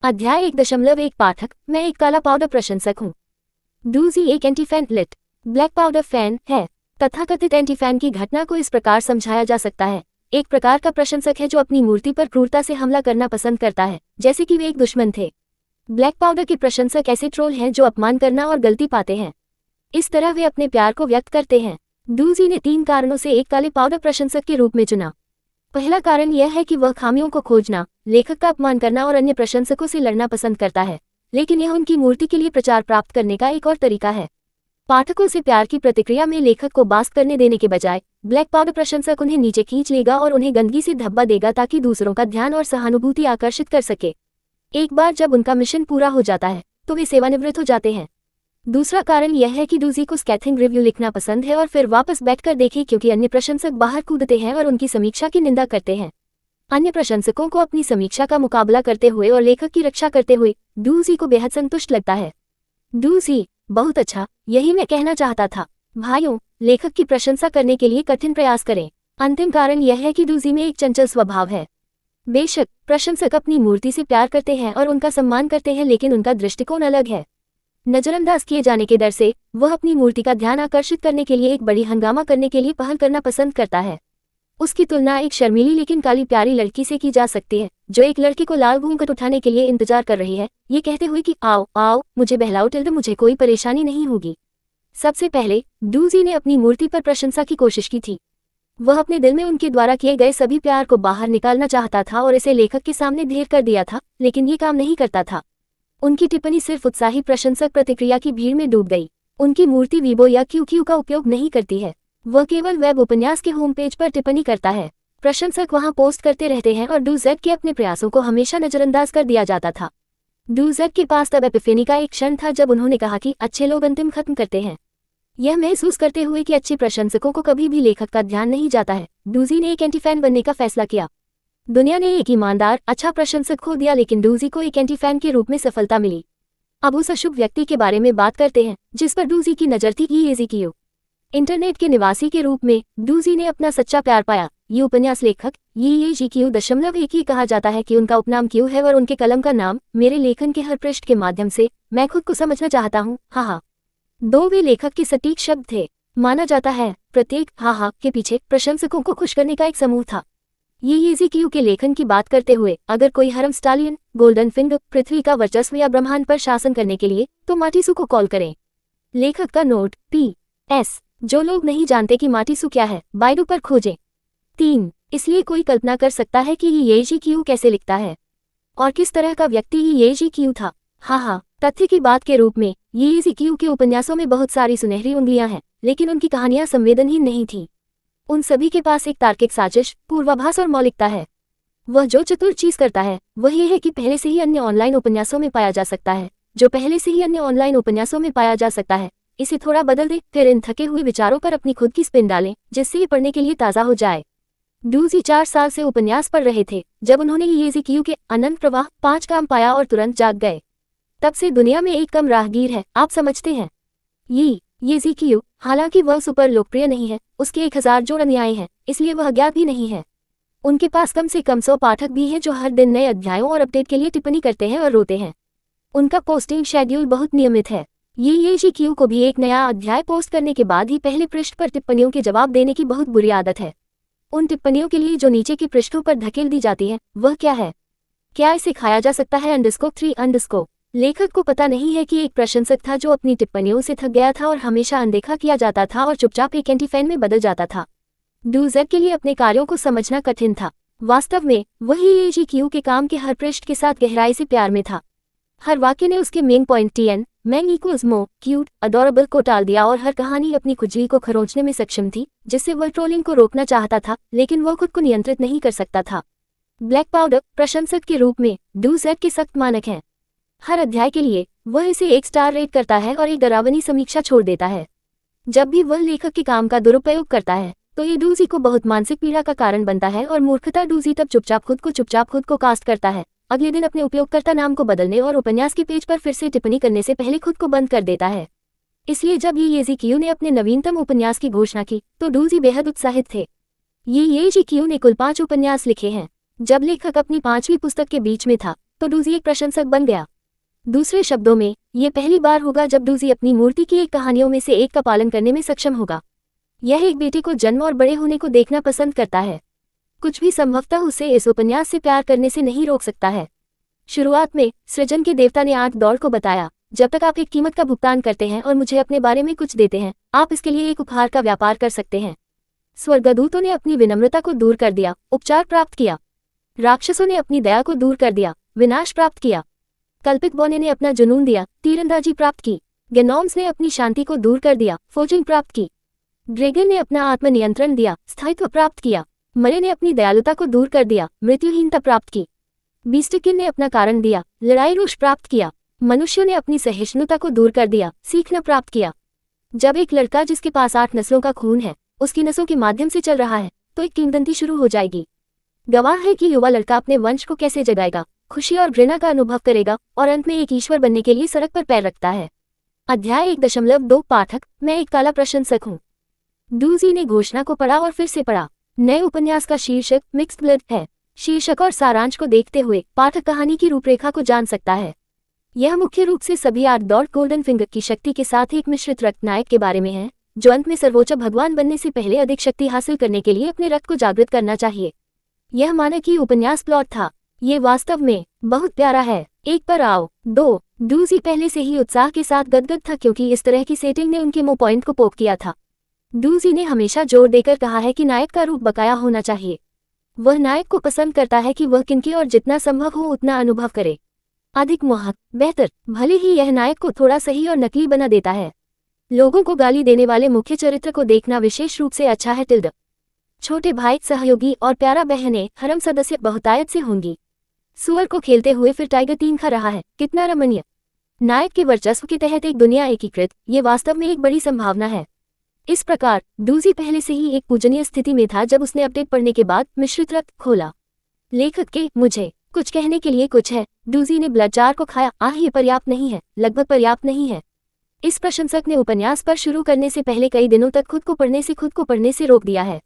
अध्याय 1.1 पाठक, मैं एक काला पाउडर प्रशंसक हूँ। डूजी एक anti fan lit black powder fan है। तथाकथित एंटी फैन की घटना को इस प्रकार समझाया जा सकता है। एक प्रकार का प्रशंसक है जो अपनी मूर्ति पर क्रूरता से हमला करना पसंद करता है, जैसे कि वे एक दुश्मन थे। ब्लैक पाउडर के प्रशंसक ऐसे ट्रोल हैं जो अपमान करना और गलती पाते हैं। इस तरह वे अपने प्यार को व्यक्त करते हैं। डूजी ने 3 कारणों से एक काले पाउडर प्रशंसक के रूप में चुना। पहला कारण यह है कि वह खामियों को खोजना, लेखक का अपमान करना और अन्य प्रशंसकों से लड़ना पसंद करता है, लेकिन यह उनकी मूर्ति के लिए प्रचार प्राप्त करने का एक और तरीका है। पाठकों से प्यार की प्रतिक्रिया में लेखक को बास्ट करने देने के बजाय ब्लैक पाउडर प्रशंसक उन्हें नीचे खींच लेगा और उन्हें गंदगी से धब्बा देगा ताकि दूसरों का ध्यान और सहानुभूति आकर्षित कर सके। एक बार जब उनका मिशन पूरा हो जाता है तो वे सेवानिवृत्त हो जाते हैं। दूसरा कारण यह है कि डूजी को स्कैथिंग रिव्यू लिखना पसंद है और फिर वापस बैठकर देखें, क्योंकि अन्य प्रशंसक बाहर कूदते हैं और उनकी समीक्षा की निंदा करते हैं। अन्य प्रशंसकों को अपनी समीक्षा का मुकाबला करते हुए और लेखक की रक्षा करते हुए डूजी को बेहद संतुष्ट लगता है। डूजी, बहुत अच्छा, यही मैं कहना चाहता था। भाइयों, लेखक की प्रशंसा करने के लिए कठिन प्रयास करें। अंतिम कारण यह है कि डूजी में एक चंचल स्वभाव है। बेशक प्रशंसक अपनी मूर्ति से प्यार करते हैं और उनका सम्मान करते हैं, लेकिन उनका दृष्टिकोण अलग है। नजरअंदाज किए जाने के डर से वह अपनी मूर्ति का ध्यान आकर्षित करने के लिए एक बड़ी हंगामा करने के लिए पहल करना पसंद करता है। उसकी तुलना एक शर्मीली लेकिन काली प्यारी लड़की से की जा सकती है, जो एक लड़के को लाल घूंघट उठाने के लिए इंतजार कर रही है, ये कहते हुए कि आओ आओ मुझे बहलाओ टिल्ड, मुझे कोई परेशानी नहीं होगी। सबसे पहले डूजी ने अपनी मूर्ति पर प्रशंसा की कोशिश की थी। वह अपने दिल में उनके द्वारा किए गए सभी प्यार को बाहर निकालना चाहता था और इसे लेखक के सामने ढेर कर दिया था, लेकिन ये काम नहीं करता था। उनकी टिप्पणी सिर्फ उत्साही प्रशंसक प्रतिक्रिया की भीड़ में डूब गई। उनकी मूर्ति वीबो या क्यूक्यू का उपयोग नहीं करती है। वह केवल वेब उपन्यास के होम पेज पर टिप्पणी करता है। प्रशंसक वहां पोस्ट करते रहते हैं और डूजेड के अपने प्रयासों को हमेशा नजरअंदाज कर दिया जाता था। डूजेड के पास तब एपिफेनी का एक क्षण था जब उन्होंने कहा कि अच्छे लोग अंतिम खत्म करते हैं। यह महसूस करते हुए कि अच्छे प्रशंसकों को कभी भी लेखक का ध्यान नहीं जाता है, डूजी ने एक एंटी फैन बनने का फैसला किया। दुनिया ने एक ईमानदार, अच्छा प्रशंसक खो दिया, लेकिन डूजी को एक एंटी फैन के रूप में सफलता मिली। अब उस अशुभ व्यक्ति के बारे में बात करते हैं जिस पर डूजी की नजर थी, येज़िकियो। इंटरनेट के निवासी के रूप में डूजी ने अपना सच्चा प्यार पाया। ये उपन्यास लेखक येज़िकियो .1 ही कहा जाता है कि उनका उपनाम क्यों है और उनके कलम का नाम। मेरे लेखन के हर पृष्ठ के माध्यम से मैं खुद को समझना चाहता हूँ, हाहा। 2 वे लेखक के सटीक शब्द थे। माना जाता है प्रत्येक हाहा के पीछे प्रशंसकों को खुश करने का एक समूह था। येज़िकियो के लेखन की बात करते हुए, अगर कोई हरम स्टालियन, गोल्डन फिंगर, पृथ्वी का वर्चस्व या ब्रह्मांड पर शासन करने के लिए, तो माटिसू को कॉल करें। लेखक का नोट PS, जो लोग नहीं जानते कि माटिसू क्या है, बाइडू पर खोजें। 3 इसलिए कोई कल्पना कर सकता है कि येज़िकियो कैसे लिखता है और किस तरह का व्यक्ति येज़िकियो था। हाहा, तथ्य की बात के रूप में येज़िकियो के उपन्यासों में बहुत सारी सुनहरी उंगलियां हैं, लेकिन उनकी कहानियां संवेदनहीन नहीं थीं। उन सभी के पास एक तार्किक साजिश, पूर्वाभास और मौलिकता है। वह जो चतुर चीज करता है वह यह है कि पहले से ही अन्य ऑनलाइन उपन्यासों में पाया जा सकता है, इसे थोड़ा बदल दे, फिर इन थके हुए विचारों पर अपनी खुद की स्पिन डालें, जिससे ये पढ़ने के लिए ताज़ा हो जाए। डूजी 4 साल से उपन्यास पढ़ रहे थे जब उन्होंने येज़िकियो के अनंत प्रवाह 5 काम पाया और तुरंत जाग गए। तब से दुनिया में एक कम राहगीर है, आप समझते हैं। येज़िकियो, हालांकि वह सुपर लोकप्रिय नहीं है, उसके 1000 जोड़ अनुयायी हैं, इसलिए वह अज्ञात भी नहीं है। उनके पास कम से कम 100 पाठक भी हैं जो हर दिन नए अध्यायों और अपडेट के लिए टिप्पणी करते हैं और रोते हैं। उनका पोस्टिंग शेड्यूल बहुत नियमित है। येज़िकियो को भी एक नया अध्याय पोस्ट करने के बाद ही पहले पृष्ठ पर टिप्पणियों के जवाब देने की बहुत बुरी आदत है। उन टिप्पणियों के लिए जो नीचे के पृष्ठों पर धकेल दी जाती है, वह क्या है? क्या इसे खाया जा सकता है? _3_। लेखक को पता नहीं है कि एक प्रशंसक था जो अपनी टिप्पणियों से थक गया था और हमेशा अनदेखा किया जाता था और चुपचाप एक एंटी फैन में बदल जाता था। डूजेड के लिए अपने कार्यों को समझना कठिन था। वास्तव में वही येज़िकियो के काम के हर पृष्ठ के साथ गहराई से प्यार में था। हर वाक्य ने उसके मेन पॉइंट TN मैंग इक्वल्स मो क्यूट अडोरेबल को टाल दिया और हर कहानी अपनी खुजली को खरोंचने में सक्षम थी, जिससे वह ट्रोलिंग को रोकना चाहता था, लेकिन वह खुद को नियंत्रित नहीं कर सकता था। ब्लैक पाउडर प्रशंसक के रूप में डूजेड के सख्त मानक हैं। हर अध्याय के लिए वह इसे 1 स्टार रेट करता है और एक डरावनी समीक्षा छोड़ देता है। जब भी वह लेखक के काम का दुरुपयोग करता है तो ये डूजी को बहुत मानसिक पीड़ा का कारण बनता है और मूर्खता। डूजी तब चुपचाप खुद को कास्ट करता है, अगले दिन अपने उपयोगकर्ता नाम को बदलने और उपन्यास के पेज पर फिर से टिप्पणी करने से पहले खुद को बंद कर देता है। इसलिए जब येज़िकियो ने अपने नवीनतम उपन्यास की घोषणा की तो डूजी बेहद उत्साहित थे। येज़िकियो ने कुल 5 उपन्यास लिखे हैं। जब लेखक अपनी 5वीं पुस्तक के बीच में था तो डूजी एक प्रशंसक बन गया। दूसरे शब्दों में, ये पहली बार होगा जब डूजी अपनी मूर्ति की एक कहानियों में से एक का पालन करने में सक्षम होगा। यह एक बेटे को जन्म और बड़े होने को देखना पसंद करता है। कुछ भी संभवतः उसे इस उपन्यास से प्यार करने से नहीं रोक सकता है। शुरुआत में सृजन के देवता ने आर्ट दौड़ को बताया, जब तक आप एक कीमत का भुगतान करते हैं और मुझे अपने बारे में कुछ देते हैं, आप इसके लिए एक उपहार का व्यापार कर सकते हैं। स्वर्गदूतों ने अपनी विनम्रता को दूर कर दिया, उपचार प्राप्त किया। राक्षसों ने अपनी दया को दूर कर दिया, विनाश प्राप्त किया। कल्पित बोने ने अपना जुनून दिया, तीरंदाजी प्राप्त की। गेनोम्स ने अपनी शांति को दूर कर दिया, फोजिंग प्राप्त की। ड्रैगन ने अपना आत्मनियंत्रण दिया, स्थायित्व प्राप्त किया। मरे ने अपनी दयालुता को दूर कर दिया, मृत्युहीनता प्राप्त की। बीस्टकिन ने अपना कारण दिया, लड़ाई रोष प्राप्त किया। मनुष्यों ने अपनी सहिष्णुता को दूर कर दिया, सीखना प्राप्त किया। जब एक लड़का जिसके पास 8 नस्लों का खून है उसकी नसों के माध्यम से चल रहा है, तो एक किंवदंती शुरू हो जाएगी। गवाह है कि युवा लड़का अपने वंश को कैसे जगाएगा, खुशी और घृणा का अनुभव करेगा और अंत में एक ईश्वर बनने के लिए सड़क पर पैर रखता है। अध्याय 1.2 पाठक, मैं एक काला प्रशंसक हूँ। डूजी ने घोषणा को पढ़ा और फिर से पढ़ा। नए उपन्यास का शीर्षक मिक्स्ड ब्लड है। शीर्षक और सारांश को देखते हुए पाठक कहानी की रूपरेखा को जान सकता है। यह मुख्य रूप से सभी 8 दौड़ गोल्डन फिंगर की शक्ति के साथ एक मिश्रित रक्त नायक के बारे में है, जो अंत में सर्वोच्च भगवान बनने से पहले अधिक शक्ति हासिल करने के लिए अपने रक्त को जागृत करना चाहिए। यह मानकीय उपन्यास प्लॉट था। ये वास्तव में बहुत प्यारा है। 1 पर आओ। 2 डूजी पहले से ही उत्साह के साथ गदगद था क्योंकि इस तरह की सेटिंग ने उनके मुंह पॉइंट को पोक किया था। डूजी ने हमेशा जोर देकर कहा है कि नायक का रूप बकाया होना चाहिए। वह नायक को पसंद करता है कि वह किनकी और जितना संभव हो उतना अनुभव करे। अधिक मोहक, बेहतर, भले ही यह नायक को थोड़ा सही और नकली बना देता है। लोगों को गाली देने वाले मुख्य चरित्र को देखना विशेष रूप से अच्छा है। टिल्ड छोटे भाई, सहयोगी और प्यारा बहनें, हरम सदस्य बहुतायत से होंगी। सुअर को खेलते हुए फिर टाइगर 3 खा रहा है, कितना रमणीय। नायक के वर्चस्व के तहत एक दुनिया एकीकृत, ये वास्तव में एक बड़ी संभावना है। इस प्रकार डूजी पहले से ही एक पूजनीय स्थिति में था जब उसने अपडेट पढ़ने के बाद मिश्रित रक्त खोला। लेखक के मुझे कुछ कहने के लिए कुछ है। डूजी ने ब्लड जार को खाया। ये पर्याप्त नहीं है, लगभग पर्याप्त नहीं है। इस प्रशंसक ने उपन्यास पर शुरू करने से पहले कई दिनों तक खुद को पढ़ने से रोक दिया है।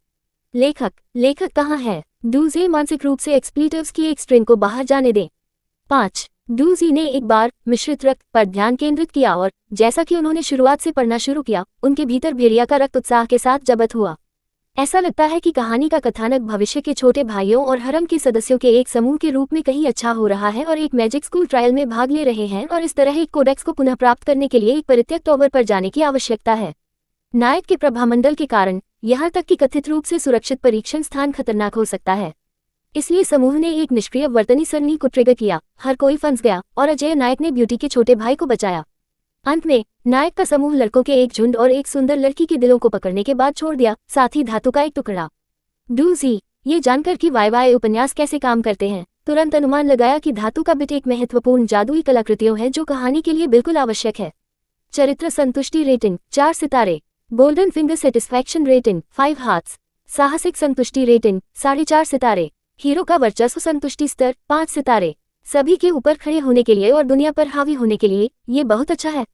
लेखक कहाँ है? डूजी मानसिक रूप से एक्सप्लीटिव्स की एक स्ट्रिंग को बाहर जाने दें। 5 डूजी ने एक बार मिश्रित रक्त पर ध्यान केंद्रित किया और जैसा कि उन्होंने शुरुआत से पढ़ना शुरू किया, उनके भीतर भेड़िया का रक्त उत्साह के साथ जबत हुआ। ऐसा लगता है कि कहानी का कथानक भविष्य के छोटे भाइयों और हरम के सदस्यों के एक समूह के रूप में कहीं अच्छा हो रहा है और एक मैजिक स्कूल ट्रायल में भाग ले रहे हैं और इस तरह एक कोडेक्स को पुनः प्राप्त करने के लिए एक परित्यक्त टॉवर पर जाने की आवश्यकता है। नायक के प्रभामंडल के कारण यहाँ तक कि कथित रूप से सुरक्षित परीक्षण स्थान खतरनाक हो सकता है। इसलिए समूह ने एक निष्क्रिय वर्तनी सरणी को ट्रिगर किया। हर कोई फंस गया और अजय नायक ने ब्यूटी के छोटे भाई को बचाया। अंत में नायक का समूह लड़कों के एक झुंड और एक सुंदर लड़की के दिलों को पकड़ने के बाद छोड़ दिया, साथ ही धातु का एक टुकड़ा। डूजी ये जानकर कि वाई उपन्यास कैसे काम करते हैं, तुरंत अनुमान लगाया कि धातु का बिट एक महत्वपूर्ण जादुई कलाकृतियों है जो कहानी के लिए बिल्कुल आवश्यक है। चरित्र संतुष्टि रेटिंग 4 सितारे। Golden finger satisfaction rating 5 hearts. साहसिक संतुष्टि रेटिंग 4.5 सितारे। हीरो का वर्चस्व संतुष्टि स्तर 5 सितारे। सभी के ऊपर खड़े होने के लिए और दुनिया पर हावी होने के लिए ये बहुत अच्छा है।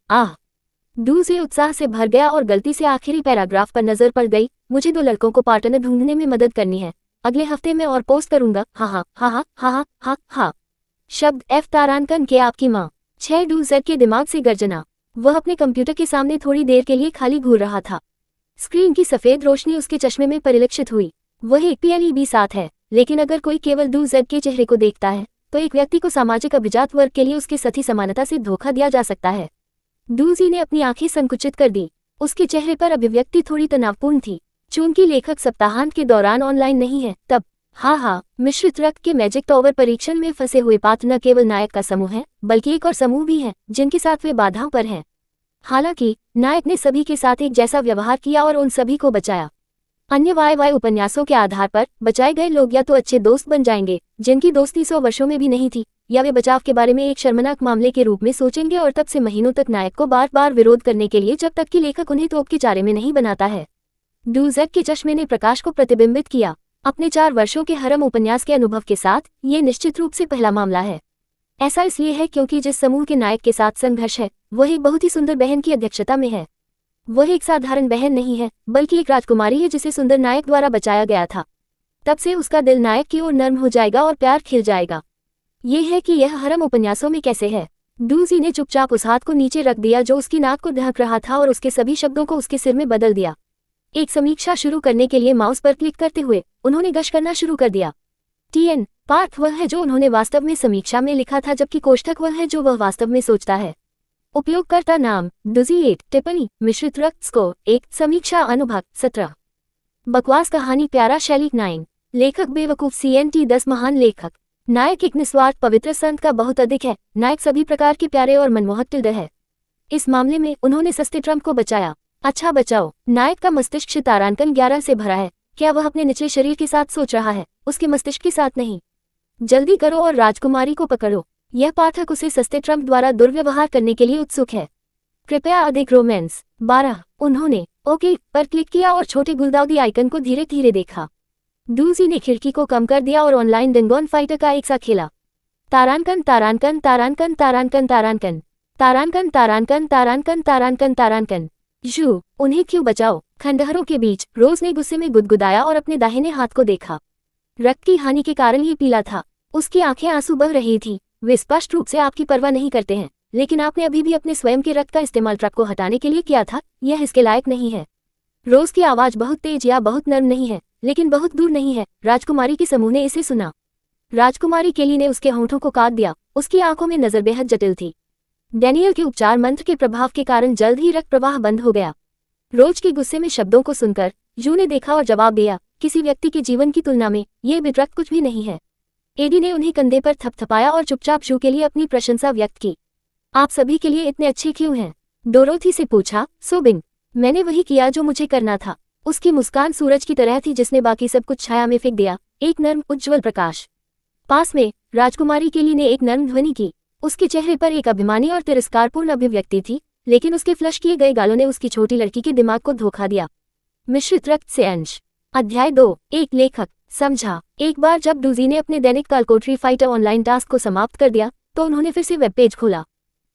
डूजी उत्साह से भर गया और गलती से आखिरी पैराग्राफ पर नजर पड़ गई। मुझे 2 लड़कों को पार्टनर ढूंढने में मदद करनी है। अगले हफ्ते में और पोस्ट करूंगा। हा। शब्द F तारांकन के आपकी माँ। 6 डूजेड के दिमाग से गर्जना। वह अपने कंप्यूटर के सामने थोड़ी देर के लिए खाली घूर रहा था। स्क्रीन की सफेद रोशनी उसके चश्मे में परिलक्षित हुई। वह एक PLEB 7 है, लेकिन अगर कोई केवल डूजेड के चेहरे को देखता है तो एक व्यक्ति को सामाजिक अभिजात वर्ग के लिए उसके सती समानता से धोखा दिया जा सकता है। डूजी ने अपनी आंखें संकुचित कर दी। उसके चेहरे पर अभिव्यक्ति थोड़ी तनावपूर्ण थी। चूंकि लेखक सप्ताहांत के दौरान ऑनलाइन नहीं है, तब मिश्रित रक्त के मैजिक टॉवर परीक्षण में फंसे हुए पात्र न केवल नायक का समूह है, बल्कि एक और समूह भी है जिनके साथ वे बाधाओं पर हैं। हालांकि नायक ने सभी के साथ एक जैसा व्यवहार किया और उन सभी को बचाया। अन्य वाई उपन्यासों के आधार पर बचाए गए लोग या तो अच्छे दोस्त बन जाएंगे जिनकी दोस्ती 100 वर्षों में भी नहीं थी, या वे बचाव के बारे में एक शर्मनाक मामले के रूप में सोचेंगे और तब से महीनों तक नायक को बार बार विरोध करने के लिए, जब तक कि लेखक उन्हें तोप के चारे में नहीं बनाता है। डूजेड के चश्मे ने प्रकाश को प्रतिबिंबित किया। अपने 4 वर्षों के हरम उपन्यास के अनुभव के साथ ये निश्चित रूप से पहला मामला है। ऐसा इसलिए है क्योंकि जिस समूह के नायक के साथ संघर्ष है वह एक बहुत ही सुंदर बहन की अध्यक्षता में है। वह एक साधारण बहन नहीं है, बल्कि एक राजकुमारी है जिसे सुंदर नायक द्वारा बचाया गया था। तब से उसका दिल नायक की ओर नर्म हो जाएगा और प्यार खिल जाएगा। ये है कि यह हरम उपन्यासों में कैसे है। डूजी ने चुपचाप उस हाथ को नीचे रख दिया जो उसकी नाक को ढक रहा था और उसके सभी शब्दों को उसके सिर में बदल दिया। एक समीक्षा शुरू करने के लिए माउस पर क्लिक करते हुए उन्होंने गश करना शुरू कर दिया। TN पाठ वह है जो उन्होंने वास्तव में समीक्षा में लिखा था, जबकि कोष्ठक वह है जो वह वास्तव में सोचता है। उपयोगकर्ता नाम डूजी 8, टिप्पणी मिश्रित रक्त स्कोर 1, समीक्षा अनुभाग 17। बकवास कहानी प्यारा शैली 9, लेखक बेवकूफ CNT 10 महान लेखक। नायक एक निस्वार्थ पवित्र संत का बहुत अधिक है। नायक सभी प्रकार के प्यारे और मनमोहक टिल्डर है। इस मामले में उन्होंने सस्ते ट्रम्प को बचाया। अच्छा बचाओ। नायक का मस्तिष्क तारांकन 11 से भरा है। क्या वह अपने निचले शरीर के साथ सोच रहा है, उसके मस्तिष्क के साथ नहीं? जल्दी करो और राजकुमारी को पकड़ो। यह पाठक उसे सस्ते ट्रम्प द्वारा दुर्व्यवहार करने के लिए उत्सुक है। कृपया अधिक रोमांस। 12 उन्होंने ओके पर क्लिक किया और छोटे गुलदाउदी आइकन को धीरे धीरे देखा। डूजी ने खिड़की को कम कर दिया और ऑनलाइन डेंगोन फाइटर का एक सा खेला। तारांकन तारांकन तारांकन तारांकन तारांकन तारांकन तारांकन तारांकन तारांकन तारांकन यू उन्हें क्यों बचाओ। खंडहरों के बीच रोज ने गुस्से में गुदगुदाया और अपने दाहिने हाथ को देखा। रक्त की हानि के कारण ये पीला था। उसकी आंखें आंसू बह रही थी। वे स्पष्ट रूप से आपकी परवाह नहीं करते हैं, लेकिन आपने अभी भी अपने स्वयं के रक्त का इस्तेमाल ट्रक को हटाने के लिए किया था। यह इसके लायक नहीं है। रोज की आवाज बहुत तेज या बहुत नर्म नहीं है, लेकिन बहुत दूर नहीं है। राजकुमारी के समूह ने इसे सुना। राजकुमारी केली ने उसके होंठों को काट दिया। उसकी आंखों में नजर बेहद जटिल थी। डैनियल के उपचार मंत्र के प्रभाव के कारण जल्द ही रक्त प्रवाह बंद हो गया। रोज के गुस्से में शब्दों को सुनकर यू ने देखा और जवाब दिया, किसी व्यक्ति के जीवन की तुलना में ये विरक्त कुछ भी नहीं है। एडी ने उन्हें कंधे पर थपथपाया और चुपचाप यू के लिए अपनी प्रशंसा व्यक्त की। आप सभी के लिए इतने अच्छे क्यों हैं? डोरोथी से पूछा। सोबिंग, मैंने वही किया जो मुझे करना था। उसकी मुस्कान सूरज की तरह थी जिसने बाकी सब कुछ छाया में फेंक दिया। एक नर्म उज्ज्वल प्रकाश। पास में राजकुमारी केली ने एक नर्म ध्वनि की। उसके चेहरे पर एक अभिमानी और तिरस्कारपूर्ण अभिव्यक्ति थी, लेकिन उसके फ्लश किए गए गालों ने उसकी छोटी लड़की के दिमाग को धोखा दिया। मिश्रित रक्त से अंश। अध्याय 2। एक लेखक समझा। एक बार जब डूजी ने अपने दैनिक कालकोटरी फाइटर ऑनलाइन टास्क को समाप्त कर दिया तो उन्होंने फिर से वेब पेज खोला।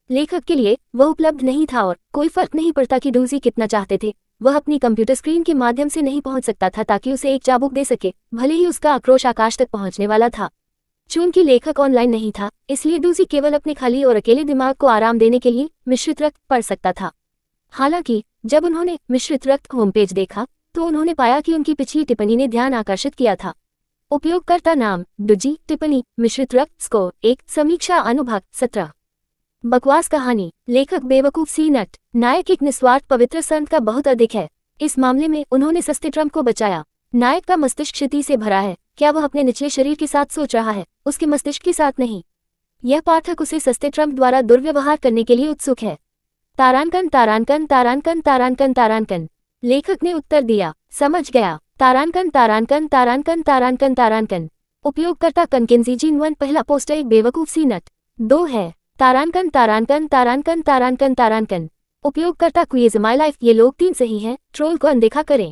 लेखक के लिए वह उपलब्ध नहीं था और कोई फर्क नहीं पड़ता कि डूजी कितना चाहते थे, वह अपनी कंप्यूटर स्क्रीन के माध्यम से नहीं पहुंच सकता था ताकि उसे एक चाबुक दे सके, भले ही उसका आक्रोश आकाश तक पहुंचने वाला था। चूंकि लेखक ऑनलाइन नहीं था, इसलिए डूजी केवल अपने खाली और अकेले दिमाग को आराम देने के लिए मिश्रित रक्त पढ़ सकता था। हालांकि जब उन्होंने मिश्रित रक्त होम पेज देखा तो उन्होंने पाया कि उनकी पिछली टिप्पणी ने ध्यान आकर्षित किया था। उपयोगकर्ता नाम डूजी, टिप्पणी मिश्रित रक्त स्कोर 1, समीक्षा अनुभाग 17। बकवास कहानी लेखक बेवकूफ सी नट। नायक एक निस्वार्थ पवित्र संत का बहुत अधिक है। इस मामले में उन्होंने सस्ते ट्रम्प को बचाया। नायक का मस्तिष्क क्षति से भरा है। क्या वह अपने निचले शरीर के साथ सोच रहा है, उसके मस्तिष्क के साथ नहीं? यह पाठक उसे सस्ते ट्रम्प द्वारा दुर्व्यवहार करने के लिए उत्सुक है। तारांकन तारांकन तारांकन तारांकन तारांकन। लेखक ने उत्तर दिया, समझ गया। तारांकन तारांकन तारांकन तारांकन तारांकन। उपयोगकर्ता कनकेंजीजी 1। पहला पोस्टर एक बेवकूफ सी नट 2 है। तारांकन तारांकन तारांकन तारांकन तारांकन। उपयोगकर्ता क्विज माई लाइफ। ये लोग 3 सही हैं। ट्रोल को अनदेखा करें।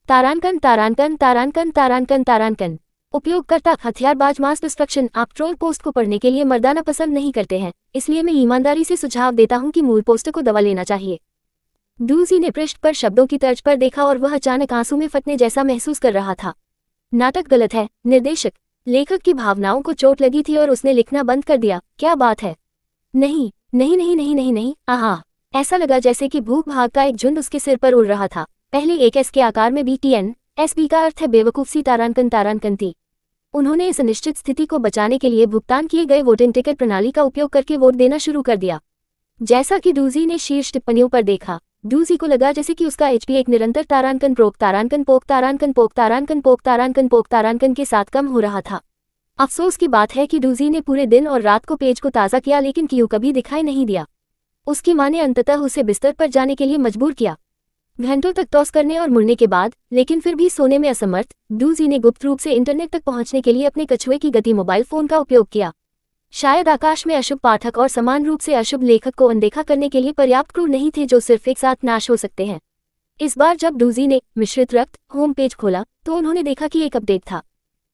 तारांकन तारांकन तारांकन तारांकन तारांकन। उपयोगकर्ता हथियारबाज मास डिस्ट्रक्शन। आप ट्रोल पोस्ट को पढ़ने के लिए मर्दाना पसंद नहीं करते हैं, इसलिए मैं ईमानदारी से सुझाव देता हूं कि मूल पोस्ट को दवा लेना चाहिए। डूजी ने पृष्ठ पर शब्दों की तर्ज पर देखा और वह अचानक आंसू में फटने जैसा महसूस कर रहा था। नाटक गलत है निर्देशक। लेखक की भावनाओं को चोट लगी थी और उसने लिखना बंद कर दिया। क्या बात है? नहीं नहीं नहीं नहीं नहीं नहीं। आहा, ऐसा लगा जैसे कि भूख भाग का एक झुंड उसके सिर पर उड़ रहा था। पहले एक एस के आकार में BTN SB का अर्थ है बेवकूफ सी तारांकन तारांकन थी। उन्होंने इस अनिश्चित स्थिति को बचाने के लिए भुगतान किए गए वोटिंग टिकट प्रणाली का उपयोग करके वोट देना शुरू कर दिया। जैसा कि डूजी ने शीर्ष टिप्पणियों पर देखा, डूजी को लगा जैसे कि उसका HP एक निरंतर तारांकन प्रोक तारांकन पोक तारांकन पोक तारांकन पोक तारांकन पोक तारांकन के साथ कम हो रहा था। अफसोस की बात है कि डूजी ने पूरे दिन और रात को पेज को ताज़ा किया, लेकिन क्यू कभी दिखाई नहीं दिया। उसकी मां ने अंततः उसे बिस्तर पर जाने के लिए मजबूर किया। घंटों तक टॉस करने और मुड़ने के बाद, लेकिन फिर भी सोने में असमर्थ, डूजी ने गुप्त रूप से इंटरनेट तक पहुंचने के लिए अपने कछुए की गति मोबाइल फोन का उपयोग किया। शायद आकाश में अशुभ पाठक और समान रूप से अशुभ लेखक को अनदेखा करने के लिए पर्याप्त क्रूर नहीं थे जो सिर्फ एक साथ नाश हो सकते हैं। इस बार जब डूजी ने मिश्रित रक्त होम पेज खोला तो उन्होंने देखा कि एक अपडेट था।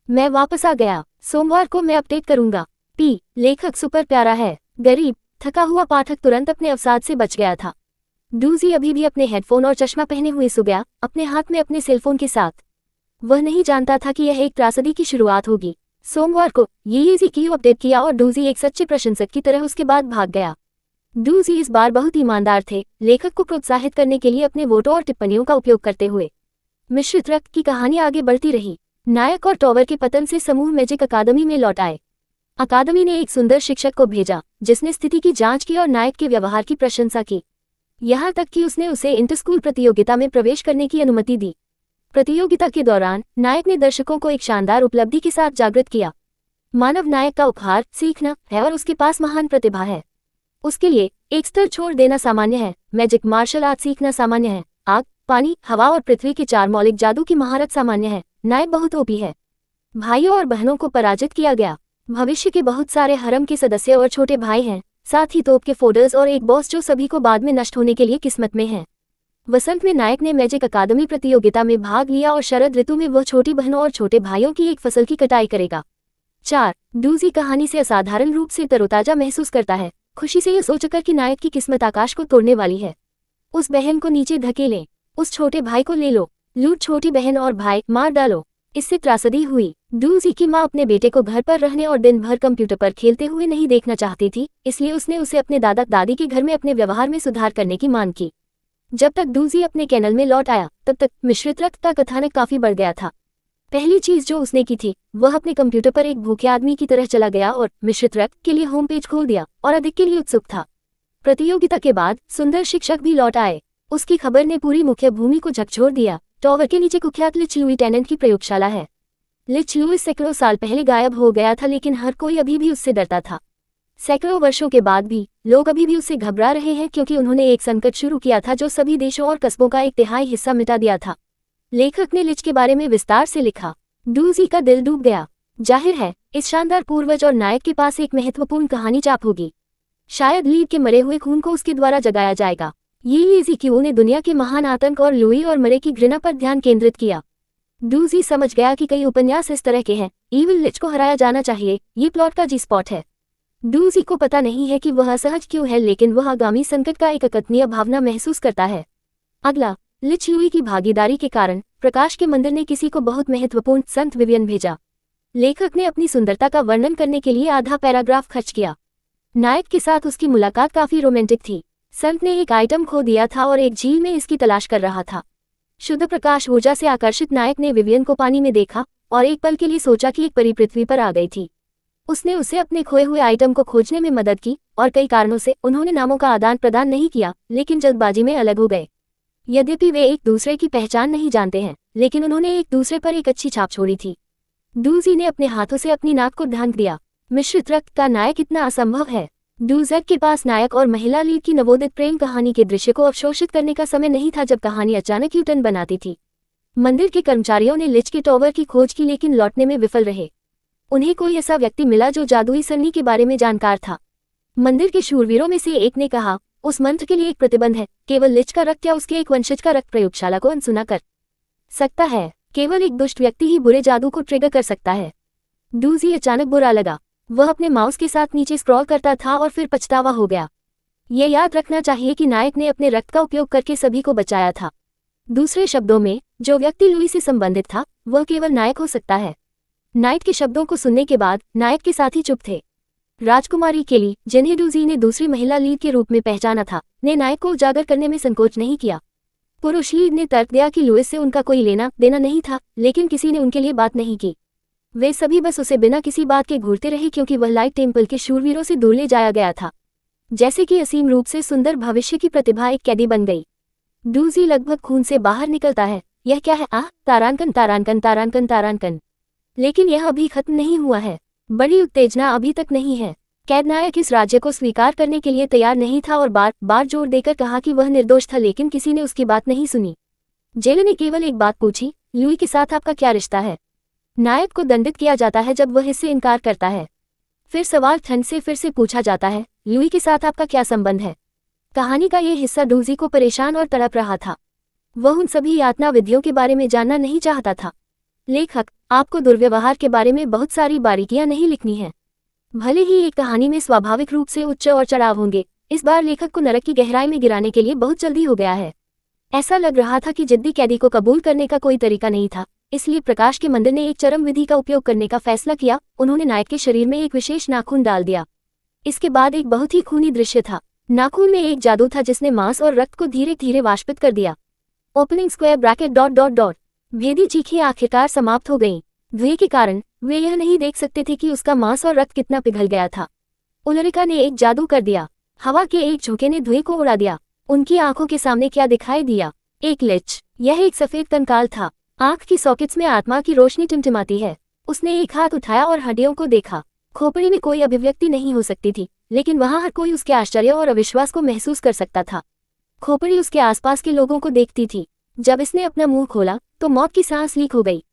मैं वापस आ गया। सोमवार को मैं अपडेट करूंगा। लेखक सुपर प्यारा है। गरीब थका हुआ पाठक तुरंत अपने अवसाद से बच गया था। डूजी अभी भी अपने हेडफोन और चश्मा पहने हुए सो गया, अपने हाथ में अपने सेलफोन के साथ। वह नहीं जानता था कि यह एक त्रासदी की शुरुआत होगी। सोमवार को यीजी की अपडेट किया और डूजी एक सच्चे प्रशंसक की तरह उसके बाद भाग गया। डूजी इस बार बहुत ईमानदार थे, लेखक को प्रोत्साहित करने के लिए अपने वोटों और टिप्पणियों का उपयोग करते हुए। मिश्रित रक्त की कहानी आगे बढ़ती रही। नायक और टॉवर के पतन से समूह मैजिक अकादमी में लौट आए। अकादमी ने एक सुंदर शिक्षक को भेजा जिसने स्थिति की जांच की और नायक के व्यवहार की प्रशंसा की। यहाँ तक कि उसने उसे इंटर-स्कूल प्रतियोगिता में प्रवेश करने की अनुमति दी। प्रतियोगिता के दौरान नायक ने दर्शकों को एक शानदार उपलब्धि के साथ जागृत किया। मानव नायक का उपहार सीखना है और उसके पास महान प्रतिभा है। उसके लिए एक स्तर छोड़ देना सामान्य है। मैजिक मार्शल आर्ट सीखना सामान्य है। आग, पानी, हवा और पृथ्वी के 4 मौलिक जादू की महारत सामान्य है। नायक बहुत ओपी है। भाइयों और बहनों को पराजित किया गया। भविष्य के बहुत सारे हरम के सदस्य और छोटे भाई हैं, साथ ही तोप के फोल्डर्स और एक बॉस जो सभी को बाद में नष्ट होने के लिए किस्मत में है। वसंत में नायक ने मैजिक अकादमी प्रतियोगिता में भाग लिया और शरद ऋतु में वह छोटी बहनों और छोटे भाइयों की एक फसल की कटाई करेगा। 4. डूजी कहानी से असाधारण रूप से तरोताजा महसूस करता है, खुशी से यह सोचकर कि नायक की किस्मत आकाश को तोड़ने वाली है। उस बहन को नीचे धकेलें, उस छोटे भाई को ले लो, लूट छोटी बहन और भाई मार डालो। इससे त्रासदी हुई। डूजी की माँ अपने बेटे को घर पर रहने और दिन भर कंप्यूटर पर खेलते हुए नहीं देखना चाहती थी, इसलिए उसने उसे अपने दादा दादी के घर में अपने व्यवहार में सुधार करने की मांग की। जब तक डूजी अपने कैनल में लौट आया तब तक मिश्रित रक्त का कथानक काफी बढ़ गया था। पहली चीज जो उसने की थी वह अपने कंप्यूटर पर एक भूखे आदमी की तरह चला गया और मिश्रित रक्त के लिए होम पेज खोल दिया और अधिक के लिए उत्सुक था। प्रतियोगिता के बाद सुंदर शिक्षक भी लौट आए। उसकी खबर ने पूरी मुख्य भूमि को झकझोर दिया। टॉवर के नीचे कुख्यात लिच लुई टेनेंट की प्रयोगशाला है। लिच लुई सैकड़ों साल पहले गायब हो गया था, लेकिन हर कोई अभी भी उससे डरता था। सैकड़ों वर्षों के बाद भी लोग अभी भी उससे घबरा रहे हैं क्योंकि उन्होंने एक संकट शुरू किया था जो सभी देशों और कस्बों का 1/3 हिस्सा मिटा दिया था। लेखक ने लिच के बारे में विस्तार से लिखा। डूजी का दिल डूब गया। जाहिर है इस शानदार पूर्वज और नायक के पास एक महत्वपूर्ण कहानी चाप होगी। शायद लीड के मरे हुए खून को उसके द्वारा जगाया जाएगा। यीजी ने दुनिया के महान आतंक और लुई और मरे की घृणा पर ध्यान केंद्रित किया। डूजी समझ गया कि कई उपन्यास इस तरह के हैं। ईविल लिच को हराया जाना चाहिए, ये प्लॉट का जी स्पॉट है। डूजी को पता नहीं है कि वह असहज क्यों है, लेकिन वह आगामी संकट का एक अकथनीय भावना महसूस करता है। अगला, लिच लुई की भागीदारी के कारण प्रकाश के मंदिर ने किसी को बहुत महत्वपूर्ण संत विवियन भेजा। लेखक ने अपनी सुंदरता का वर्णन करने के लिए आधा पैराग्राफ खर्च किया। नायक के साथ उसकी मुलाकात काफी रोमांटिक थी। संत ने एक आइटम खो दिया था और एक झील में इसकी तलाश कर रहा था। शुद्ध प्रकाश ऊर्जा से आकर्षित नायक ने विवियन को पानी में देखा और एक पल के लिए सोचा कि एक परी पृथ्वी पर आ गई थी। उसने उसे अपने खोए हुए आइटम को खोजने में मदद की और कई कारणों से उन्होंने नामों का आदान प्रदान नहीं किया, लेकिन जल्दबाजी में अलग हो गए। यद्यपि वे एक दूसरे की पहचान नहीं जानते हैं, लेकिन उन्होंने एक दूसरे पर एक अच्छी छाप छोड़ी थी। डूजी ने अपने हाथों से अपनी नाक को ढांक दिया। मिश्रित रक्त का नायक इतना असंभव है। डूजर के पास नायक और महिला लीड की नवोदित प्रेम कहानी के दृश्य को अवशोषित करने का समय नहीं था जब कहानी अचानक यूटर्न बनाती थी। मंदिर के कर्मचारियों ने लिच के टॉवर की खोज की, लेकिन लौटने में विफल रहे। उन्हें कोई ऐसा व्यक्ति मिला जो जादुई सरनी के बारे में जानकार था। मंदिर के शूरवीरों में से एक ने कहा, उस मंत्र के लिए एक प्रतिबंध है, केवल लिच का रक्त या उसके एक वंशज का रक्त प्रयोगशाला को अनसुना कर सकता है। केवल एक दुष्ट व्यक्ति ही बुरे जादू को ट्रिगर कर सकता है। डूजी अचानक बुरा लगा। वह अपने माउस के साथ नीचे स्क्रॉल करता था और फिर पछतावा हो गया। यह याद रखना चाहिए कि नायक ने अपने रक्त का उपयोग करके सभी को बचाया था। दूसरे शब्दों में, जो व्यक्ति लुई से संबंधित था वह केवल नायक हो सकता है। नाइट के शब्दों को सुनने के बाद नायक के साथी चुप थे। राजकुमारी केली, जिन्हें डूजी ने दूसरी महिला लीड के रूप में पहचाना था, ने नायक को उजागर करने में संकोच नहीं किया। पुरुष लीड ने तर्क दिया कि लुइस से उनका कोई लेना देना नहीं था, लेकिन किसी ने उनके लिए बात नहीं की। वे सभी बस उसे बिना किसी बात के घूरते रहे क्योंकि वह लाइट टेम्पल के शूरवीरों से दूर ले जाया गया था। जैसे कि असीम रूप से सुंदर भविष्य की प्रतिभा एक कैदी बन गई। डूजी लगभग खून से बाहर निकलता है। यह क्या है? आह, तारांकन तारांकन तारांकन तारांकन। लेकिन यह अभी खत्म नहीं हुआ है। बड़ी उत्तेजना अभी तक नहीं है। कैद नायक इस राज्य को स्वीकार करने के लिए तैयार नहीं था और बार बार जोर देकर कहा कि वह निर्दोष था, लेकिन किसी ने उसकी बात नहीं सुनी। जेलर ने केवल एक बात पूछी, लुई के साथ आपका क्या रिश्ता है? नायक को दंडित किया जाता है जब वह इससे इनकार करता है। फिर सवाल ठंड से फिर से पूछा जाता है, लुई के साथ आपका क्या संबंध है? कहानी का यह हिस्सा डूजी को परेशान और तड़प रहा था। वह उन सभी यातना विधियों के बारे में जानना नहीं चाहता था। लेखक, आपको दुर्व्यवहार के बारे में बहुत सारी बारीकियां नहीं लिखनी हैं। भले ही एक कहानी में स्वाभाविक रूप से उच्च और चढ़ाव होंगे, इस बार लेखक को नरक की गहराई में गिराने के लिए बहुत जल्दी हो गया है। ऐसा लग रहा था कि जिद्दी कैदी को कबूल करने का कोई तरीका नहीं था, इसलिए प्रकाश के मंदिर ने एक चरम विधि का उपयोग करने का फैसला किया। उन्होंने नायक के शरीर में एक विशेष नाखून डाल दिया। इसके बाद एक बहुत ही खूनी दृश्य था। नाखून में एक जादू था जिसने मांस और रक्त को धीरे धीरे वाष्पित कर दिया। Opening square bracket dot dot dot. भेदी चीखें आखिरकार समाप्त हो गईं। धुएं के कारण वे यह नहीं देख सकते थे कि उसका मांस और रक्त कितना पिघल गया था। उलरिका ने एक जादू कर दिया। हवा के एक झोंके ने धुएं को उड़ा दिया। उनकी आंखों के सामने क्या दिखाई दिया? एक लिच। यह एक सफेद कंकाल था। आंख की सॉकेट्स में आत्मा की रोशनी टिमटिमाती है। उसने एक हाथ उठाया और हड्डियों को देखा। खोपड़ी में कोई अभिव्यक्ति नहीं हो सकती थी, लेकिन वहां हर कोई उसके आश्चर्य और अविश्वास को महसूस कर सकता था। खोपड़ी उसके आसपास के लोगों को देखती थी। जब इसने अपना मुंह खोला तो मौत की सांस लीक हो गई।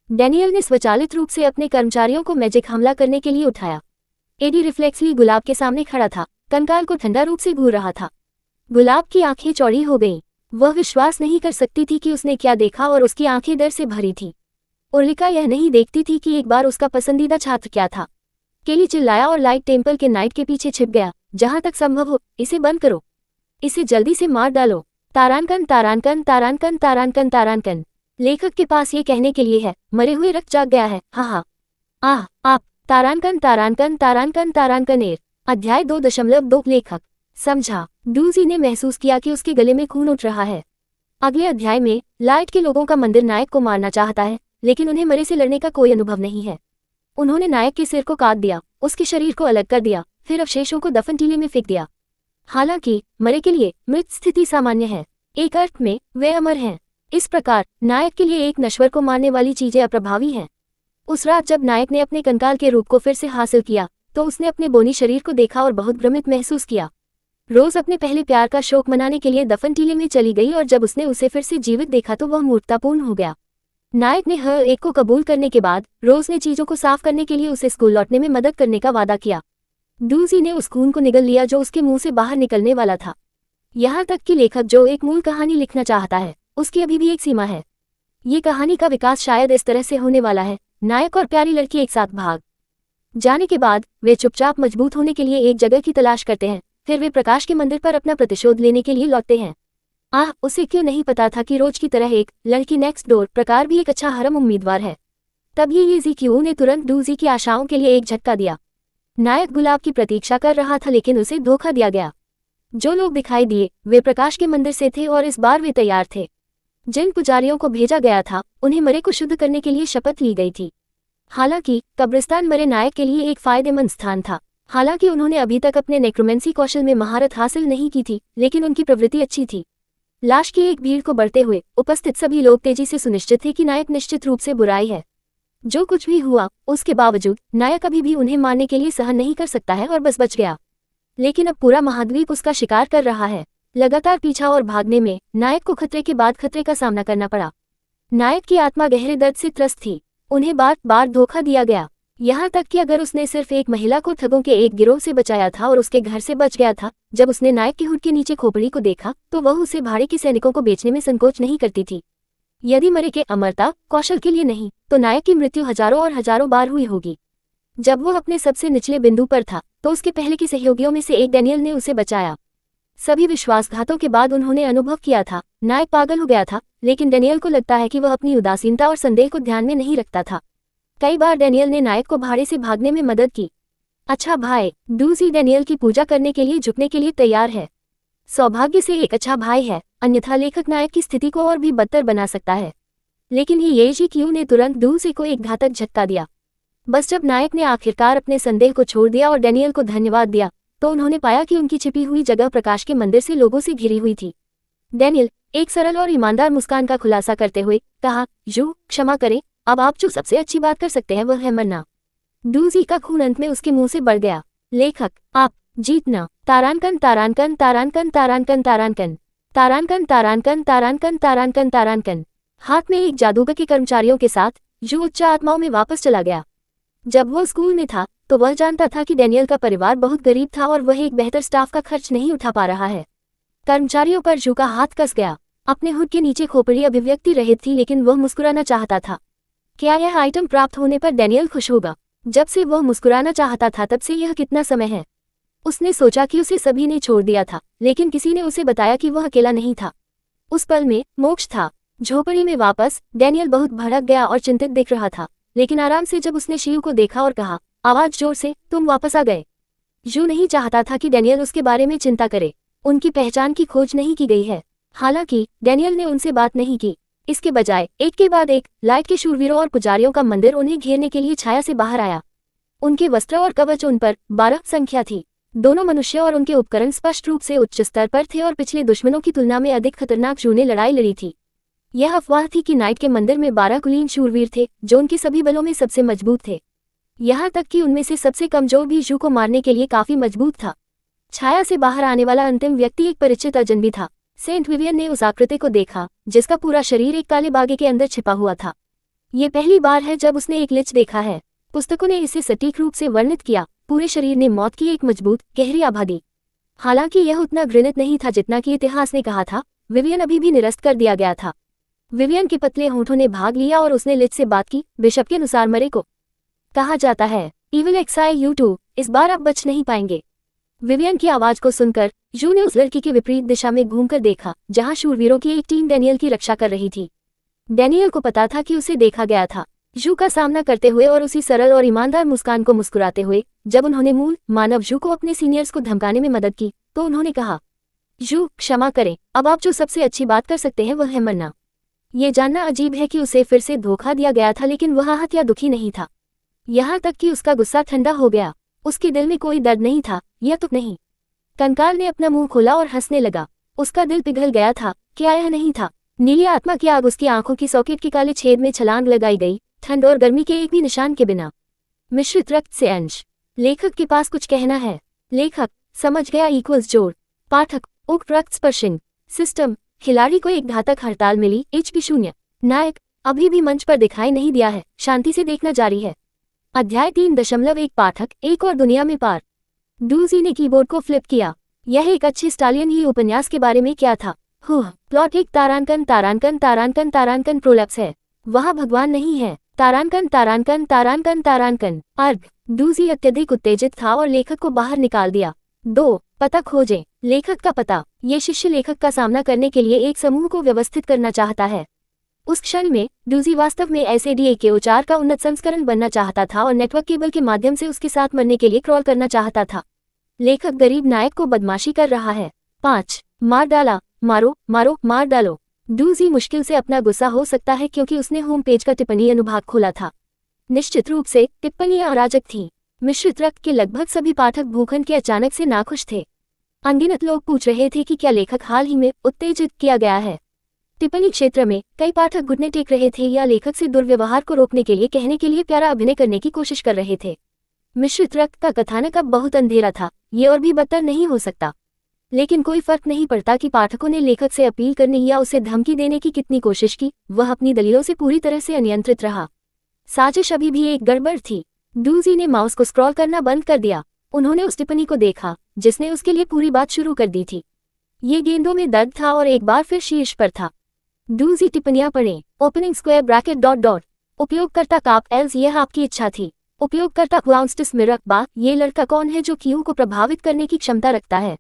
डैनियल ने स्वचालित रूप से अपने कर्मचारियों को मैजिक हमला करने के लिए उठाया। एडी रिफ्लेक्सली गुलाब के सामने खड़ा था, कंकाल को ठंडा रूप से घूर रहा था। गुलाब की आंखें चौड़ी हो गईं। वह विश्वास नहीं कर सकती थी कि उसने क्या देखा और उसकी आंखें डर से भरी थीं। उर्लिका यह नहीं देखती थी कि एक बार उसका पसंदीदा छात्र क्या था। केली चिल्लाया और लाइट टेम्पल के नाइट के पीछे छिप गया। जहां तक संभव हो, इसे बंद करो, इसे जल्दी से मार डालो। तारांकन तारांकन तारांकन तारांकन तारांकन। लेखक के पास ये कहने के लिए है, मरे हुए रक्त जाग गया है। हाँ आह आप। तारांकन तारांकन तारांकन तारांकन एर। अध्याय 2.2। लेखक समझा। डूजी ने महसूस किया कि उसके गले में खून उठ रहा है। अगले अध्याय में लाइट के लोगों का मंदिर नायक को मारना चाहता है, लेकिन उन्हें मरे से लड़ने का कोई अनुभव नहीं है। उन्होंने नायक के सिर को काट दिया, उसके शरीर को अलग कर दिया, फिर अवशेषों को दफन टीले में फेंक दिया। हालांकि मरे के लिए मृत स्थिति सामान्य है, एक अर्थ में वे अमर हैं। इस प्रकार नायक के लिए एक नश्वर को मारने वाली चीजें अप्रभावी हैं। उस रात जब नायक ने अपने कंकाल के रूप को फिर से हासिल किया तो उसने अपने बोनी शरीर को देखा और बहुत भ्रमित महसूस किया। रोज अपने पहले प्यार का शोक मनाने के लिए दफन टीले में चली गई और जब उसने उसे फिर से जीवित देखा तो वह मूर्खतापूर्ण हो गया। नायक ने हर एक को कबूल करने के बाद रोज ने चीजों को साफ करने के लिए उसे स्कूल लौटने में मदद करने का वादा किया। डूजी ने उस खून को निगल लिया जो उसके मुंह से बाहर निकलने वाला था। यहाँ तक कि लेखक जो एक मूल कहानी लिखना चाहता है, उसकी अभी भी एक सीमा है। ये कहानी का विकास शायद इस तरह से होने वाला है, नायक और प्यारी लड़की एक साथ भाग जाने के बाद वे चुपचाप मजबूत होने के लिए एक जगह की तलाश करते हैं, फिर वे प्रकाश के मंदिर पर अपना प्रतिशोध लेने के लिए लौटते हैं। उसे क्यों नहीं पता था कि रोज की तरह एक लड़की नेक्स्ट डोर प्रकार भी एक अच्छा हरम उम्मीदवार है। तब ये ज़ीक्यू ने तुरंत डूजी की आशाओं के लिए एक झटका दिया। नायक गुलाब की प्रतीक्षा कर रहा था, लेकिन उसे धोखा दिया गया। जो लोग दिखाई दिए वे प्रकाश के मंदिर से थे और इस बार वे तैयार थे। जिन पुजारियों को भेजा गया था उन्हें मरे को शुद्ध करने के लिए शपथ ली गई थी। हालांकि कब्रिस्तान मरे नायक के लिए एक फायदेमंद स्थान था। हालांकि उन्होंने अभी तक अपने नेक्रोमेंसी कौशल में महारत हासिल नहीं की थी, लेकिन उनकी प्रवृत्ति अच्छी थी। लाश की एक भीड़ को बढ़ते हुए उपस्थित सभी लोग तेजी से सुनिश्चित थे कि नायक निश्चित रूप से बुराई है। जो कुछ भी हुआ उसके बावजूद नायक अभी भी उन्हें मारने के लिए सहन नहीं कर सकता है और बस बच गया। लेकिन अब पूरा महाद्वीप उसका शिकार कर रहा है। लगातार पीछा और भागने में नायक को खतरे के बाद खतरे का सामना करना पड़ा। नायक की आत्मा गहरे दर्द से त्रस्त थी। उन्हें बार बार धोखा दिया गया, यहाँ तक कि अगर उसने सिर्फ एक महिला को ठगों के एक गिरोह से बचाया था और उसके घर से बच गया था, जब उसने नायक की हुड के नीचे खोपड़ी को देखा तो वह उसे भाड़े के सैनिकों को बेचने में संकोच नहीं करती थी। यदि मरे के अमरता कौशल के लिए नहीं तो नायक की मृत्यु हजारों और हजारों बार हुई होगी। जब वह अपने सबसे निचले बिंदु पर था तो उसके पहले के सहयोगियों में से एक डैनियल ने उसे बचाया। सभी विश्वासघातों के बाद उन्होंने अनुभव किया था नायक पागल हो गया था, लेकिन डैनियल को लगता है कि वह अपनी उदासीनता और संदेह को ध्यान में नहीं रखता था। कई बार डैनियल ने नायक को भाड़े से भागने में मदद की। अच्छा भाई, डूजी डैनियल की पूजा करने के लिए झुकने के लिए तैयार है। सौभाग्य से एक अच्छा भाई है, अन्यथा लेखक नायक की स्थिति को और भी बदतर बना सकता है। लेकिन ये ज़ीक्यू ने तुरंत डूजी को एक घातक झटका दिया। बस जब नायक ने आखिरकार अपने संदेह को छोड़ दिया और डैनियल को धन्यवाद दिया तो उन्होंने पाया कि उनकी छिपी हुई जगह प्रकाश के मंदिर से लोगों से घिरी हुई थी। डैनियल एक सरल और ईमानदार मुस्कान का खुलासा करते हुए कहा, क्षमा करें, अब आप जो सबसे अच्छी बात कर सकते हैं वह है मरना। डूजी का खून अंत में उसके मुंह से बढ़ गया। लेखक आप जीतना। तारांकन तारांकन तारांकन तारांकन तारांकन तारांकन तारांकन तारांकन तारांकन तारांकन। हाथ में एक जादूगर के कर्मचारियों के साथ जो उच्च आत्माओं में वापस चला गया। जब वह स्कूल में था तो वह जानता था कि डैनियल का परिवार बहुत गरीब था और वह एक बेहतर स्टाफ का खर्च नहीं उठा पा रहा है। कर्मचारियों पर जू का हाथ कस गया। अपने हुड के नीचे खोपड़ी अभिव्यक्ति रहित थी, लेकिन वह मुस्कुराना चाहता था। क्या यह आइटम प्राप्त होने पर डैनियल खुश होगा? जब से वह मुस्कुराना चाहता था तब से यह कितना समय है? उसने सोचा कि उसे सभी ने छोड़ दिया था, लेकिन किसी ने उसे बताया कि वह अकेला नहीं था। उस पल में मोक्ष था। झोपड़ी में वापस डैनियल बहुत भड़क गया और चिंतित दिख रहा था, लेकिन आराम से जब उसने शियू को देखा और कहा आवाज जोर से, तुम वापस आ गए। जू नहीं चाहता था कि डैनियल उसके बारे में चिंता करे। उनकी पहचान की खोज नहीं की गई है। हालांकि डैनियल ने उनसे बात नहीं की। इसके बजाय एक के बाद एक लाइट के शूरवीरों और पुजारियों का मंदिर उन्हें घेरने के लिए छाया से बाहर आया। उनके वस्त्र और कवच उन पर 12 संख्या थी। दोनों मनुष्य और उनके उपकरण स्पष्ट रूप से उच्च स्तर पर थे और पिछले दुश्मनों की तुलना में अधिक खतरनाक जू ने लड़ाई लड़ी थी। यह अफवाह थी कि नाइट के मंदिर में 12 कुलीन शूरवीर थे जो उनके सभी बलों में सबसे मजबूत थे। यहाँ तक कि उनमें से सबसे कमजोर भी जू को मारने के लिए काफी मजबूत था। छाया से बाहर आने वाला अंतिम व्यक्ति एक परिचित अजनबी था। सेंट विवियन ने उस आकृति को देखा जिसका पूरा शरीर एक काले बागे के अंदर छिपा हुआ था। ये पहली बार है जब उसने एक लिच देखा है। पुस्तकों ने इसे सटीक रूप से वर्णित किया। पूरे शरीर ने मौत की एक मजबूत गहरी आभा दी। हालांकि यह उतना घृणित नहीं था जितना कि इतिहास ने कहा था। विवियन अभी भी निरस्त कर दिया गया था। विवियन के पतले होठों ने भाग लिया और उसने लिच से बात की। बिशप के अनुसार मरे को कहा जाता है इविल XIU2, इस बार आप बच नहीं पाएंगे। विवियन की आवाज को सुनकर जू ने उस लड़की के विपरीत दिशा में घूमकर देखा जहां शूरवीरों की एक टीम डैनियल की रक्षा कर रही थी। डैनियल को पता था कि उसे देखा गया था। जू का सामना करते हुए और उसी सरल और ईमानदार मुस्कान को मुस्कुराते हुए जब उन्होंने मूल मानव जू को अपने सीनियर्स को धमकाने में मदद की तो उन्होंने कहा, जू क्षमा करें, अब आप जो सबसे अच्छी बात कर सकते हैं वह है मरना। ये जानना अजीब है कि उसे फिर से धोखा दिया गया था, लेकिन वह आहत या दुखी नहीं था। यहाँ तक कि उसका गुस्सा ठंडा हो गया। उसके दिल में कोई दर्द नहीं था, यह तो नहीं। कंकाल ने अपना मुंह खोला और हंसने लगा। उसका दिल पिघल गया था। क्या यह नहीं था? नीली आत्मा की आग उसकी आंखों की सॉकेट के काले छेद में छलांग लगाई गई, ठंड और गर्मी के एक भी निशान के बिना। मिश्रित रक्त से अंश। लेखक के पास कुछ कहना है। लेखक समझ गया इक्वल्स जोड़। पाठक उक्त रक्त स्पर्शिंग सिस्टम। खिलाड़ी को एक घातक हड़ताल मिली। HP 0। नायक अभी भी मंच पर दिखाई नहीं दिया है, शांति से देखना जारी है। अध्याय 3.1 पाठक एक और दुनिया में पार। डूजी ने कीबोर्ड को फ्लिप किया। यह एक अच्छी स्टालियन ही उपन्यास के बारे में क्या था? प्लॉट एक तारांकन तारांकन तारांकन तारांकन प्रोलैप्स है। वह भगवान नहीं है। तारांकन तारांकन तारांकन तारांकन। अर्घ। डूजी अत्यधिक उत्तेजित था और लेखक को बाहर निकाल दिया। 2 पता खोजें। लेखक का पता। ये शिष्य लेखक का सामना करने के लिए एक समूह को व्यवस्थित करना चाहता है। उस क्षण में डूजी वास्तव में SADA के उच्चार का उन्नत संस्करण बनना चाहता था और नेटवर्क केबल के माध्यम से उसके साथ मरने के लिए क्रॉल करना चाहता था। लेखक गरीब नायक को बदमाशी कर रहा है। 5 मार डाला। मारो मारो मार डालो। डूजी मुश्किल से अपना गुस्सा हो सकता है क्योंकि उसने होम पेज का टिप्पणी अनुभाग खोला था। निश्चित रूप से टिप्पणियां अराजक थीं। मिश्रित रक्त के लगभग सभी पाठक भूखंड के अचानक से नाखुश थे। अनगिनत लोग पूछ रहे थे कि क्या लेखक हाल ही में उत्तेजित किया गया है। टिप्पणी क्षेत्र में कई पाठक घुटने टेक रहे थे या लेखक से दुर्व्यवहार को रोकने के लिए कहने के लिए प्यारा अभिनय करने की कोशिश कर रहे थे। मिश्रित रक्त का कथानक अब बहुत अंधेरा था। ये और भी बदतर नहीं हो सकता। लेकिन कोई फर्क नहीं पड़ता कि पाठकों ने लेखक से अपील करने या उसे धमकी देने की कितनी कोशिश की, वह अपनी दलीलों से पूरी तरह से अनियंत्रित रहा। साजिश अभी भी एक गड़बड़ थी। डूजी ने माउस को स्क्रॉल करना बंद कर दिया। उन्होंने उस टिप्पणी को देखा जिसने उसके लिए पूरी बात शुरू कर दी थी। ये गेंदों में दर्द था और एक बार फिर शीर्ष पर था। डूजी टिप्पणियां पढ़ें। Opening square bracket dot dot. उपयोगकर्ता काप एल्स, यह आपकी इच्छा थी। उपयोगकर्ता क्वाउंस्टिस मिरकबा, ये लड़का कौन है जो क्यू को प्रभावित करने की क्षमता रखता है।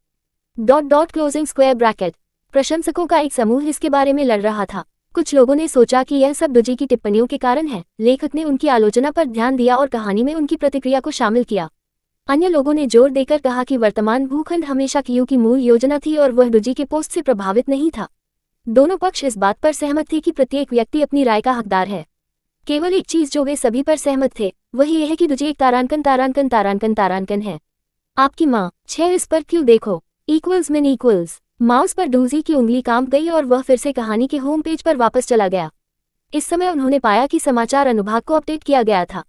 Dot dot closing square bracket. प्रशंसकों का एक समूह इसके बारे में लड़ रहा था। कुछ लोगों ने सोचा कि यह सब डूजी की टिप्पणियों के कारण है। लेखक ने उनकी आलोचना पर ध्यान दिया और कहानी में उनकी प्रतिक्रिया को शामिल किया। अन्य लोगों ने जोर देकर कहा कि वर्तमान भूखंड हमेशा क्यू की मूल योजना थी और वह डूजी के पोस्ट से प्रभावित नहीं था। दोनों पक्ष इस बात पर सहमत थे कि प्रत्येक व्यक्ति अपनी राय का हकदार है। केवल एक चीज जो वे सभी पर सहमत थे वही यह है कि डूजी एक तारांकन तारांकन तारांकन तारांकन है। आपकी माँ 6 इस पर क्यों देखो। इक्वल्स मिन इक्वल्स। माउस पर डूजी की उंगली कांप गई और वह फिर से कहानी के होम पेज पर वापस चला गया। इस समय उन्होंने पाया कि समाचार अनुभाग को अपडेट किया गया था।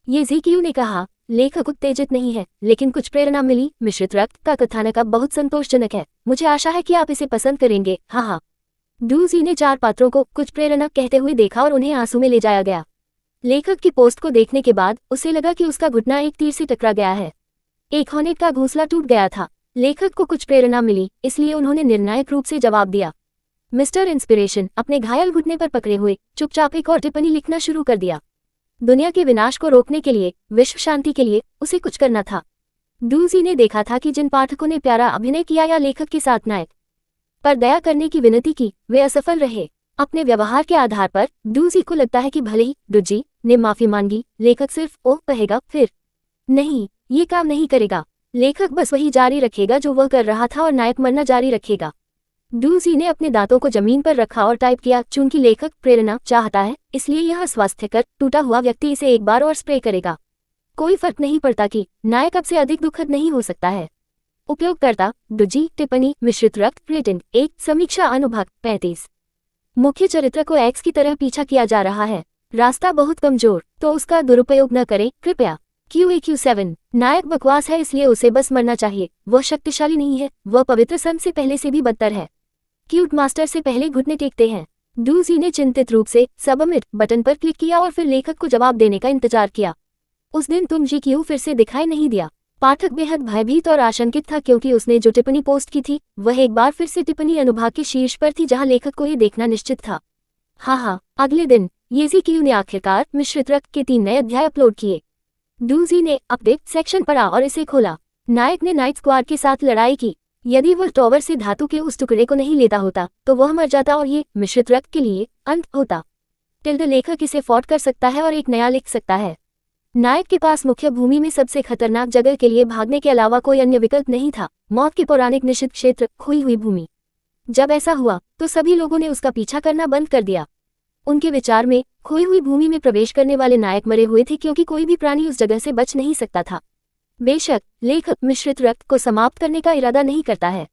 ये ZQ ने कहा, लेखक उत्तेजित नहीं है लेकिन कुछ प्रेरणा मिली। मिश्रित रक्त का कथानक अब बहुत संतोषजनक है। मुझे आशा है कि आप इसे पसंद करेंगे। हाँ। डूजी ने 4 पात्रों को कुछ प्रेरणा कहते हुए देखा और उन्हें आंसू में ले जाया गया। लेखक की पोस्ट को देखने के बाद उसे लगा कि उसका घुटना एक तीर से टकरा गया है। एक हॉर्नेट का घोंसला टूट गया था। लेखक को कुछ प्रेरणा मिली, इसलिए उन्होंने निर्णायक रूप से जवाब दिया। मिस्टर इंस्पिरेशन अपने घायल घुटने पर पकड़े हुए चुपचाप एक और टिप्पणी लिखना शुरू कर दिया। दुनिया के विनाश को रोकने के लिए, विश्व शांति के लिए उसे कुछ करना था। डूजी ने देखा था कि जिन पाठकों ने प्यारा अभिनय किया या लेखक के साथ नायक पर दया करने की विनती की, वे असफल रहे। अपने व्यवहार के आधार पर डूजी को लगता है कि भले ही डुजी ने माफी मांगी, लेखक सिर्फ ओह कहेगा, फिर नहीं, ये काम नहीं करेगा। लेखक बस वही जारी रखेगा जो वह कर रहा था और नायक मरना जारी रखेगा। डूजी ने अपने दांतों को जमीन पर रखा और टाइप किया, चूंकि लेखक प्रेरणा चाहता है इसलिए यह स्वास्थ्यकर टूटा हुआ व्यक्ति इसे एक बार और स्प्रे करेगा। कोई फर्क नहीं पड़ता कि नायक अब से अधिक दुखद नहीं हो सकता है। उपयोगकर्ता डुजी टिप्पणी मिश्रित रक्त रेटिंग 1 समीक्षा अनुभाग 35। मुख्य चरित्र को एक्स की तरह पीछा किया जा रहा है। रास्ता बहुत कमजोर, तो उसका दुरुपयोग न करें कृपया। QAQ7 नायक बकवास है इसलिए उसे बस मरना चाहिए। वह शक्तिशाली नहीं है, वह पवित्र संत से पहले से भी बदतर है। क्यूट मास्टर से पहले घुटने टेकते हैं। डूजी ने चिंतित रूप से सबमिट बटन पर क्लिक किया और फिर लेखक को जवाब देने का इंतजार किया। उस दिन तुम GQ फिर से दिखाई नहीं दिया। पाठक बेहद भयभीत और आशंकित था क्योंकि उसने जो टिप्पणी पोस्ट की थी वह एक बार फिर से टिप्पणी अनुभाग के शीर्ष पर थी जहां लेखक को ये देखना निश्चित था। हाँ, अगले दिन GQ ने आखिरकार मिश्रित रक्त के 3 नए अध्याय अपलोड किए। डूजी ने अपडेट सेक्शन पढ़ा और इसे खोला। नायक ने नाइट स्क्वाड के साथ लड़ाई की। यदि वह टॉवर से धातु के उस टुकड़े को नहीं लेता होता तो वह मर जाता और ये मिश्रित रक्त के लिए अंत होता। लेखक इसे फॉर्ट कर सकता है और एक नया लिख सकता है। नायक के पास मुख्य भूमि में सबसे खतरनाक जगह के लिए भागने के अलावा कोई अन्य विकल्प नहीं था, मौत के पौराणिक निषिद्ध क्षेत्र, खोई हुई भूमि। जब ऐसा हुआ तो सभी लोगों ने उसका पीछा करना बंद कर दिया। उनके विचार में खोई हुई भूमि में प्रवेश करने वाले नायक मरे हुए थे क्योंकि कोई भी प्राणी उस जगह से बच नहीं सकता था। बेशक लेखक मिश्रित रक्त को समाप्त करने का इरादा नहीं करता है।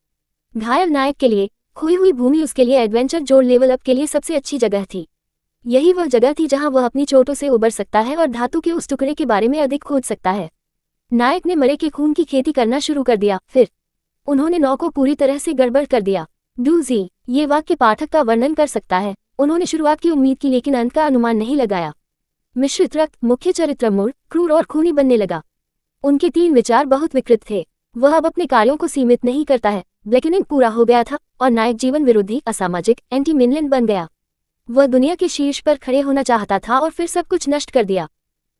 घायल नायक के लिए खोई हुई भूमि उसके लिए एडवेंचर जोड़ लेवल अप के लिए सबसे अच्छी जगह थी। यही वह जगह थी जहां वह अपनी चोटों से उबर सकता है और धातु के उस टुकड़े के बारे में अधिक खोज सकता है। नायक ने मरे के खून की खेती करना शुरू कर दिया, फिर उन्होंने नौ को पूरी तरह से गड़बड़ कर दिया। डूजी ये वाक्य पाठक का वर्णन कर सकता है। उन्होंने शुरुआत की उम्मीद की लेकिन अंत का अनुमान नहीं लगाया। मिश्रित रक्त मुख्य चरित्र मूड, क्रूर और खूनी बनने लगा। उनके 3 विचार बहुत विकृत थे। वह अब अपने कार्यों को सीमित नहीं करता है। ब्लैकनिंग पूरा हो गया था और नायक जीवन विरोधी, असामाजिक, एंटी मिनलैंड बन गया। वह दुनिया के शीर्ष पर खड़े होना चाहता था और फिर सब कुछ नष्ट कर दिया।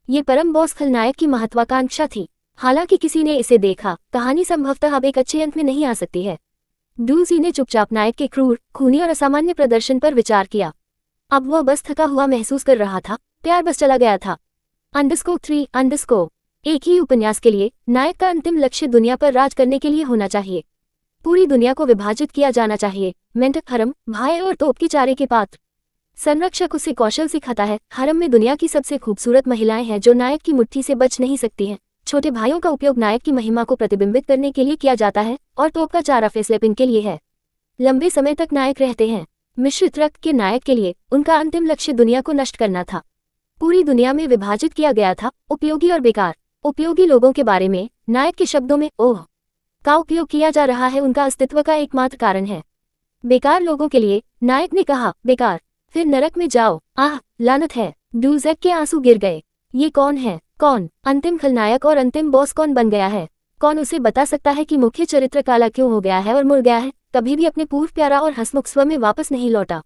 ये परम बॉस खलनायक की महत्वाकांक्षा थी। हालांकि किसी ने इसे देखा, कहानी संभवतः अब एक अच्छे अंत में नहीं आ सकती है। डूजी ने चुपचाप नायक के क्रूर, खूनी और असामान्य प्रदर्शन पर विचार किया। अब वह बस थका हुआ महसूस कर रहा था, प्यार बस चला गया था। _3_ एक ही उपन्यास के लिए नायक का अंतिम लक्ष्य दुनिया पर राज करने के लिए होना चाहिए। पूरी दुनिया को विभाजित किया जाना चाहिए। मेंढक, हरम, भाई और तोप के चारे के पात्र। संरक्षक उसे कौशल सिखाता है। हरम में दुनिया की सबसे खूबसूरत महिलाएं हैं जो नायक की मुट्ठी से बच नहीं सकती हैं। छोटे भाइयों का उपयोग नायक की महिमा को प्रतिबिंबित करने के लिए किया जाता है और तोप का चारा फेसलेपिन के लिए है। लंबे समय तक नायक रहते हैं। मिश्रित रक्त के नायक के लिए उनका अंतिम लक्ष्य दुनिया को नष्ट करना था। पूरी दुनिया में विभाजित किया गया था उपयोगी और बेकार। उपयोगी लोगों के बारे में नायक के शब्दों में ओह का उपयोग किया जा रहा है उनका अस्तित्व का एकमात्र कारण है। बेकार लोगों के लिए नायक ने कहा बेकार, फिर नरक में जाओ। आह लानत है। डूजैक के आंसू गिर गए। ये कौन है? कौन अंतिम खलनायक और अंतिम बॉस कौन बन गया है? कौन उसे बता सकता है कि मुख्य चरित्र काला क्यों हो गया है और मुड़ गया है? कभी भी अपने पूर्व प्यारा और हंसमुख स्व में वापस नहीं लौटा।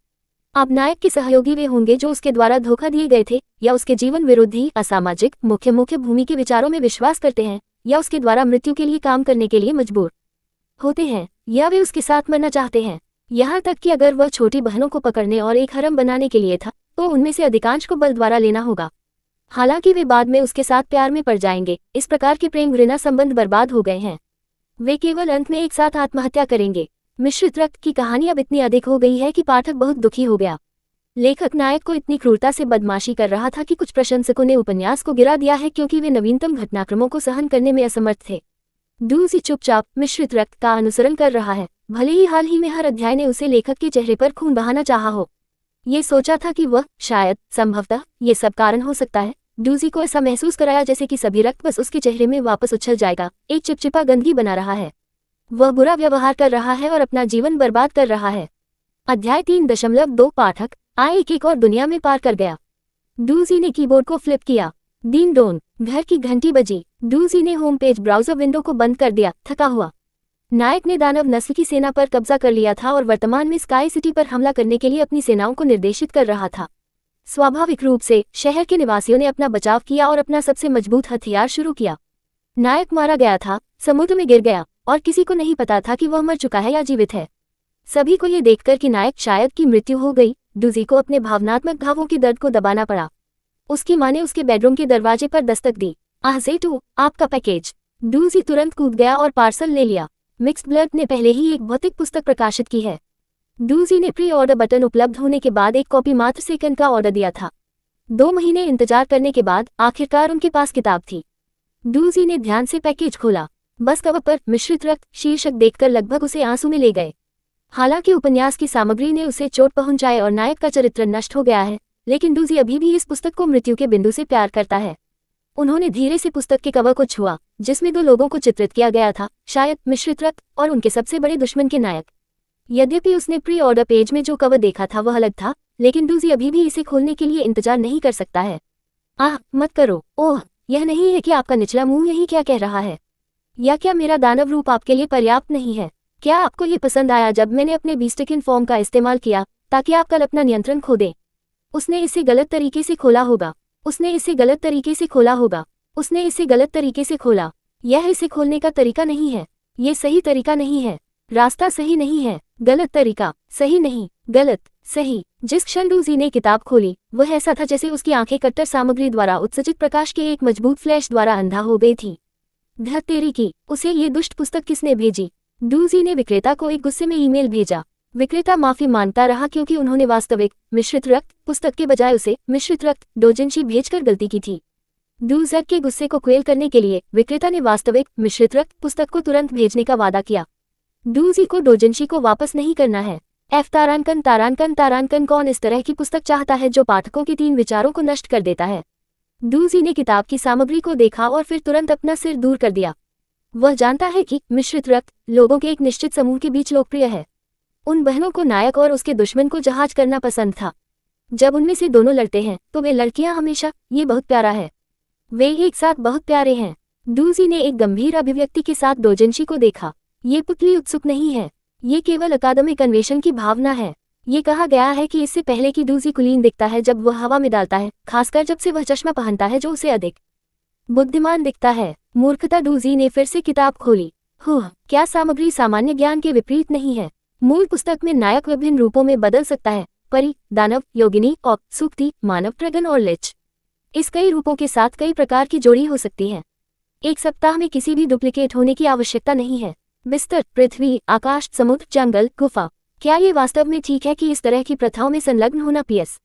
अब नायक के सहयोगी वे होंगे जो उसके द्वारा धोखा दिए गए थे, या उसके जीवन विरोधी, असामाजिक, मुख्य भूमि के विचारों में विश्वास करते हैं, या उसके द्वारा मृत्यु के लिए काम करने के लिए मजबूर होते हैं, या वे उसके साथ मरना चाहते हैं। यहाँ तक कि अगर वह छोटी बहनों को पकड़ने और एक हरम बनाने के लिए था तो उनमें से अधिकांश को बल द्वारा लेना होगा। हालांकि वे बाद में उसके साथ प्यार में पड़ जाएंगे। इस प्रकार के प्रेम घृणा संबंध बर्बाद हो गए हैं। वे केवल अंत में एक साथ आत्महत्या करेंगे। मिश्रित रक्त की कहानी अब इतनी अधिक हो गई है कि पाठक बहुत दुखी हो गया। लेखक नायक को इतनी क्रूरता से बदमाशी कर रहा था कि कुछ प्रशंसकों ने उपन्यास को गिरा दिया है क्योंकि वे नवीनतम घटनाक्रमों को सहन करने में असमर्थ थे। डूजी चुपचाप मिश्रित रक्त का अनुसरण कर रहा है, भले ही हाल ही में हर अध्याय ने उसे लेखक के चेहरे पर खून बहाना चाहा हो। ये सोचा था कि वह शायद, संभवतः ये सब कारण हो सकता है। डूजी को ऐसा महसूस कराया जैसे कि सभी रक्त बस उसके चेहरे में वापस उछल जाएगा, एक चिपचिपा गंदगी बना रहा है। वह बुरा व्यवहार कर रहा है और अपना जीवन बर्बाद कर रहा है। अध्याय 3.2 पाठक आए एक और दुनिया में पार कर गया। डूजी ने कीबोर्ड को फ्लिप किया। दीन डोन, घर की घंटी बजी। डूजी ने होम पेज ब्राउजर विंडो को बंद कर दिया, थका हुआ। नायक ने दानव नस्ल की सेना पर कब्जा कर लिया था और वर्तमान में स्काई सिटी पर हमला करने के लिए अपनी सेनाओं को निर्देशित कर रहा था। स्वाभाविक रूप से शहर के निवासियों ने अपना बचाव किया और अपना सबसे मजबूत हथियार शुरू किया। नायक मारा गया था, समुद्र में गिर गया और किसी को नहीं पता था कि वह मर चुका है या जीवित है। सभी को ये देखकर कि नायक शायद की मृत्यु हो गई, डूजी को अपने भावनात्मक घावों के दर्द को दबाना पड़ा। उसकी माँ ने उसके बेडरूम के दरवाजे पर दस्तक दी। आह-ज़ेटू, आपका पैकेज। डूजी तुरंत कूद गया और पार्सल ले लिया। मिक्स्ड ब्लड ने पहले ही एक भौतिक पुस्तक प्रकाशित की है। डूजी ने प्री ऑर्डर बटन उपलब्ध होने के बाद एक कॉपी मात्र सेकंड का ऑर्डर दिया था। 2 महीने इंतजार करने के बाद आखिरकार उनके पास किताब थी। डूजी ने ध्यान से पैकेज खोला। बस कवर पर मिश्रित रक्त शीर्षक देखकर लगभग उसे आंसू में ले गए। हालांकि उपन्यास की सामग्री ने उसे चोट पहुंचाई और नायक का चरित्र नष्ट हो गया है, लेकिन डूजी अभी भी इस पुस्तक को मृत्यु के बिंदु से प्यार करता है। उन्होंने धीरे से पुस्तक के कवर को छुआ, जिसमें 2 लोगों को चित्रित किया गया था, शायद मिश्रित रक्त और उनके सबसे बड़े दुश्मन के नायक। यद्यपि उसने प्री ऑर्डर पेज में जो कवर देखा था वह अलग था, लेकिन डूजी अभी भी इसे खोलने के लिए इंतजार नहीं कर सकता है। आह, मत करो। ओह, यह नहीं है कि आपका निचला मुंह यही क्या कह रहा है? या क्या मेरा दानव रूप आपके लिए पर्याप्त नहीं है? क्या आपको ये पसंद आया जब मैंने अपने बीस्टिकिन फॉर्म का इस्तेमाल किया ताकि आप कल अपना नियंत्रण खो दें? उसने इसे गलत तरीके से खोला होगा। उसने इसे गलत तरीके से खोला होगा। उसने इसे गलत तरीके से खोला। यह इसे खोलने का तरीका नहीं है। ये सही तरीका नहीं है। रास्ता सही नहीं है। गलत तरीका। सही नहीं, गलत, सही। जिस क्षण डूजी ने किताब खोली, वह ऐसा था जैसे उसकी आंखें कट्टर सामग्री द्वारा उत्सर्जित प्रकाश के एक मजबूत फ्लैश द्वारा अंधा हो गई थी। धत तेरी की, उसे ये दुष्ट पुस्तक किसने भेजी? डूजी ने विक्रेता को एक गुस्से में ईमेल भेजा। विक्रेता माफी मांगता रहा क्योंकि उन्होंने वास्तविक मिश्रित रक्त पुस्तक के बजाय उसे मिश्रित रक्त डोजिन्शी भेजकर गलती की थी। डूजर के गुस्से को क्वेल करने के लिए विक्रेता ने वास्तविक मिश्रित रक्त पुस्तक को तुरंत भेजने का वादा किया। डूजी को डोजिन्शी को वापस नहीं करना है। तारांकन तारांकन तारांकन कौन इस तरह की पुस्तक चाहता है जो पाठकों के 3 विचारों को नष्ट कर देता है? डूजी ने किताब की सामग्री को देखा और फिर तुरंत अपना सिर दूर कर दिया। वह जानता है कि मिश्रित रक्त लोगों के एक निश्चित समूह के बीच लोकप्रिय है। उन बहनों को नायक और उसके दुश्मन को जहाज करना पसंद था। जब उनमें से दोनों लड़ते हैं तो वे लड़कियां हमेशा, ये बहुत प्यारा है, वे एक साथ बहुत प्यारे हैं। डूजी ने एक गंभीर अभिव्यक्ति के साथ डोजिन्शी को देखा। ये पुतली उत्सुक नहीं है। ये केवल अकादमिक अन्वेषण की भावना है। ये कहा गया है कि इससे पहले कि डूजी कुलीन दिखता है जब वह हवा में डालता है, खासकर जब से वह चश्मा पहनता है जो उसे अधिक बुद्धिमान दिखता है। मूर्खता। डूजी ने फिर से किताब खोली। क्या सामग्री सामान्य ज्ञान के विपरीत नहीं है? मूल पुस्तक में नायक विभिन्न रूपों में बदल सकता है, परी, दानव, योगिनी, और सुक्ति, मानव, ड्रैगन और लिच। इस कई रूपों के साथ कई प्रकार की जोड़ी हो सकती है। एक सप्ताह में किसी भी डुप्लीकेट होने की आवश्यकता नहीं है। बिस्तर, पृथ्वी, आकाश, समुद्र, जंगल, गुफा। क्या ये वास्तव में ठीक है कि इस तरह की प्रथाओं में संलग्न होना? पीएस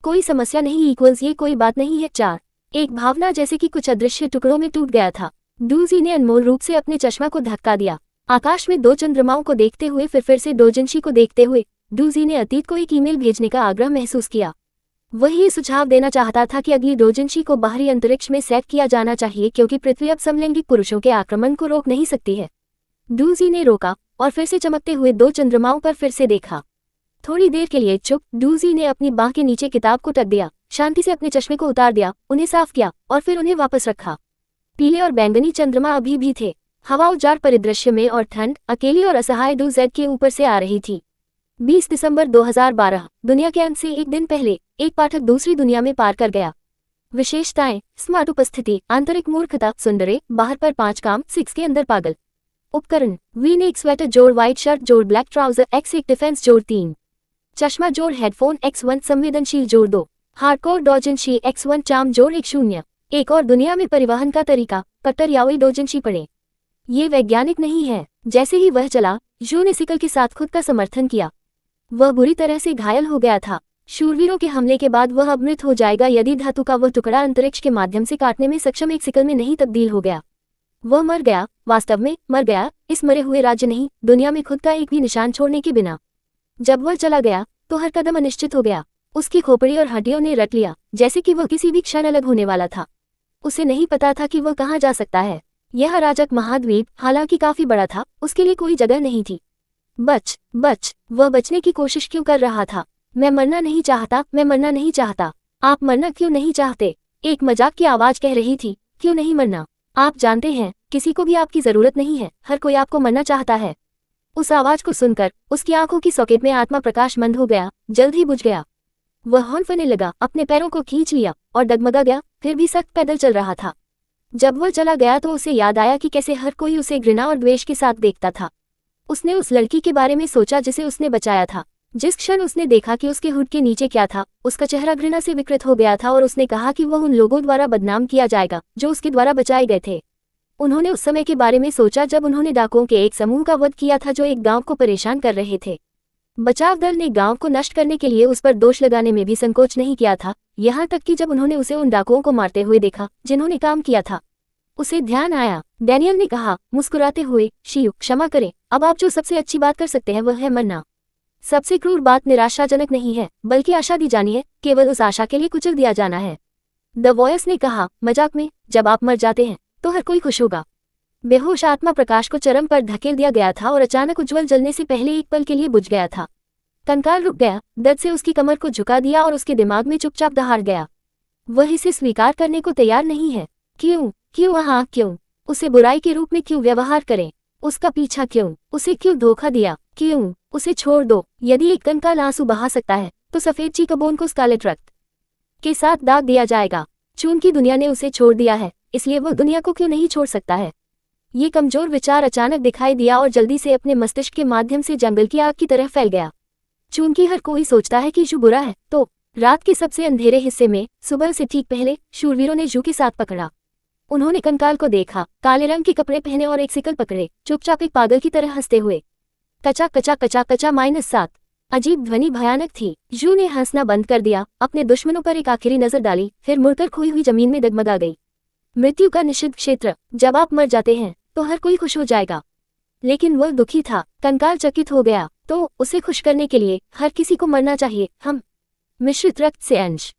कोई समस्या नहीं इक्वल्स ये कोई बात नहीं है। 4 एक भावना जैसे कि कुछ अदृश्य टुकड़ों में टूट गया था। डूजी ने अनमोल रूप से अपने चश्मा को धक्का दिया। आकाश में 2 चंद्रमाओं को देखते हुए फिर से डोजिन्शी को देखते हुए डूजी ने अतीत को एक ईमेल भेजने का आग्रह महसूस किया। वह ये सुझाव देना चाहता था कि अगली डोजिन्शी को बाहरी अंतरिक्ष में सेट किया जाना चाहिए क्योंकि पृथ्वी अब समलैंगिक पुरुषों के आक्रमण को रोक नहीं सकती है। डूजी ने रोका और फिर से चमकते हुए 2 चंद्रमाओं पर फिर से देखा। थोड़ी देर के लिए चुप, डूजी ने अपनी बाह के नीचे किताब को टक दिया, शांति से अपने चश्मे को उतार दिया, उन्हें साफ किया और फिर उन्हें वापस रखा। पीले और बैंगनी चंद्रमा अभी भी थे। हवा उजाड़ परिदृश्य में और ठंड अकेली और असहाय डूजेड के ऊपर से आ रही थी। 20 दिसंबर 2012, दुनिया के अंत से एक दिन पहले एक पाठक दूसरी दुनिया में पार कर गया। विशेषताएं: स्मार्ट उपस्थिति, आंतरिक मूर्खता, सुंदरे, बाहर पर 5 काम, 6 के अंदर पागल। उपकरण: वीन एक स्वेटर जोड़, व्हाइट शर्ट जोड़, ब्लैक ट्राउजर, X एक डिफेंस जोड़ 3, चश्मा जोड़, हेडफोन X1, संवेदनशील जोड़ 2, हार्डकोर डोजिन्शी X1, चाम जोड़ 1 0। एक और दुनिया में परिवहन का तरीका, कट्टर याओई डोजिन्शी पढ़ें। ये वैज्ञानिक नहीं है। जैसे ही वह चला, जू ने सिकल के साथ खुद का समर्थन किया। वह बुरी तरह से घायल हो गया था। शूरवीरों के हमले के बाद वह अब मृत हो जाएगा यदि धातु का वह टुकड़ा अंतरिक्ष के माध्यम से काटने में सक्षम एक सिकल में नहीं तब्दील हो गया। वह मर गया, वास्तव में मर गया, इस मरे हुए राज्य नहीं, दुनिया में खुद का एक भी निशान छोड़ने के बिना। जब वह चला गया तो हर कदम अनिश्चित हो गया। उसकी खोपड़ी और हड्डियों ने रट लिया, जैसे कि वह किसी भी क्षण अलग होने वाला था। उसे नहीं पता था कि वह कहाँ जा सकता है। यह अराजक महाद्वीप, हालांकि काफी बड़ा था, उसके लिए कोई जगह नहीं थी। बच, वह बचने की कोशिश क्यों कर रहा था? मैं मरना नहीं चाहता, मैं मरना नहीं चाहता। आप मरना क्यों नहीं चाहते? एक मजाक की आवाज कह रही थी, क्यों नहीं मरना? आप जानते हैं, किसी को भी आपकी जरूरत नहीं है, हर कोई आपको मरना चाहता है। उस आवाज को सुनकर उसकी आंखों की सॉकेट में आत्मा प्रकाश मंद हो गया, जल्द ही बुझ गया। वह हौंफने लगा, अपने पैरों को खींच लिया और डगमगा गया, फिर भी सख्त पैदल चल रहा था। जब वह चला गया तो उसे याद आया कि कैसे हर कोई उसे घृणा और द्वेष के साथ देखता था। उसने उस लड़की के बारे में सोचा जिसे उसने बचाया था। जिस क्षण उसने देखा कि उसके हुड के नीचे क्या था, उसका चेहरा घृणा से विकृत हो गया था और उसने कहा कि वह उन लोगों द्वारा बदनाम किया जाएगा जो उसके द्वारा बचाए गए थे। उन्होंने उस समय के बारे में सोचा जब उन्होंने डाकुओं के एक समूह का वध किया था जो एक गांव को परेशान कर रहे थे। बचाव दल ने गांव को नष्ट करने के लिए उस पर दोष लगाने में भी संकोच नहीं किया था, यहाँ तक कि जब उन्होंने उसे उन डाकुओं को मारते हुए देखा जिन्होंने काम किया था, उसे ध्यान आया। डैनियल ने कहा मुस्कुराते हुए, शियू क्षमा करें, अब आप जो सबसे अच्छी बात कर सकते हैं वह है मरना। सबसे क्रूर बात निराशाजनक नहीं है बल्कि आशा दी जानी है, केवल उस आशा के लिए कुचल दिया जाना है। द वॉयस ने कहा मजाक में, जब आप मर जाते हैं तो हर कोई खुश होगा। बेहोश आत्मा प्रकाश को चरम पर धकेल दिया गया था और अचानक उज्ज्वल जलने से पहले एक पल के लिए बुझ गया था। कंकाल रुक गया, दर्द से उसकी कमर को झुका दिया और उसके दिमाग में चुपचाप दहाड़ गया। वह इसे स्वीकार करने को तैयार नहीं है। क्यों क्यों हाँ क्यों उसे बुराई के रूप में क्यों व्यवहार करें, उसका पीछा क्यों, उसे क्यों धोखा दिया, क्यों उसे छोड़ दो। यदि एक कंकाल आंसू बहा सकता है तो सफेद चीकबोन को स्कारलेट रक्त के साथ दाग दिया जाएगा। चून की दुनिया ने उसे छोड़ दिया है, इसलिए वह दुनिया को क्यों नहीं छोड़ सकता है। ये कमजोर विचार अचानक दिखाई दिया और जल्दी से अपने मस्तिष्क के माध्यम से जंगल की आग की तरह फैल गया। चूंकि हर कोई सोचता है कि जू बुरा है, तो रात के सबसे अंधेरे हिस्से में सुबह से ठीक पहले शूरवीरों ने जू के साथ पकड़ा। उन्होंने कंकाल को देखा, काले रंग के कपड़े पहने और एक सिकल पकड़े, चुपचाप एक पागल की तरह हंसते हुए। कचा कचा कचा कचा -7। अजीब ध्वनि भयानक थी। जू ने हंसना बंद कर दिया, अपने दुश्मनों पर एक आखिरी नजर डाली, फिर मुड़कर खोई हुई जमीन में डगमगा गई। मृत्यु का निषिद्ध क्षेत्र। जब आप मर जाते हैं तो हर कोई खुश हो जाएगा, लेकिन वह दुखी था। कंकाल चकित हो गया, तो उसे खुश करने के लिए हर किसी को मरना चाहिए। हम मिश्रित रक्त से अंश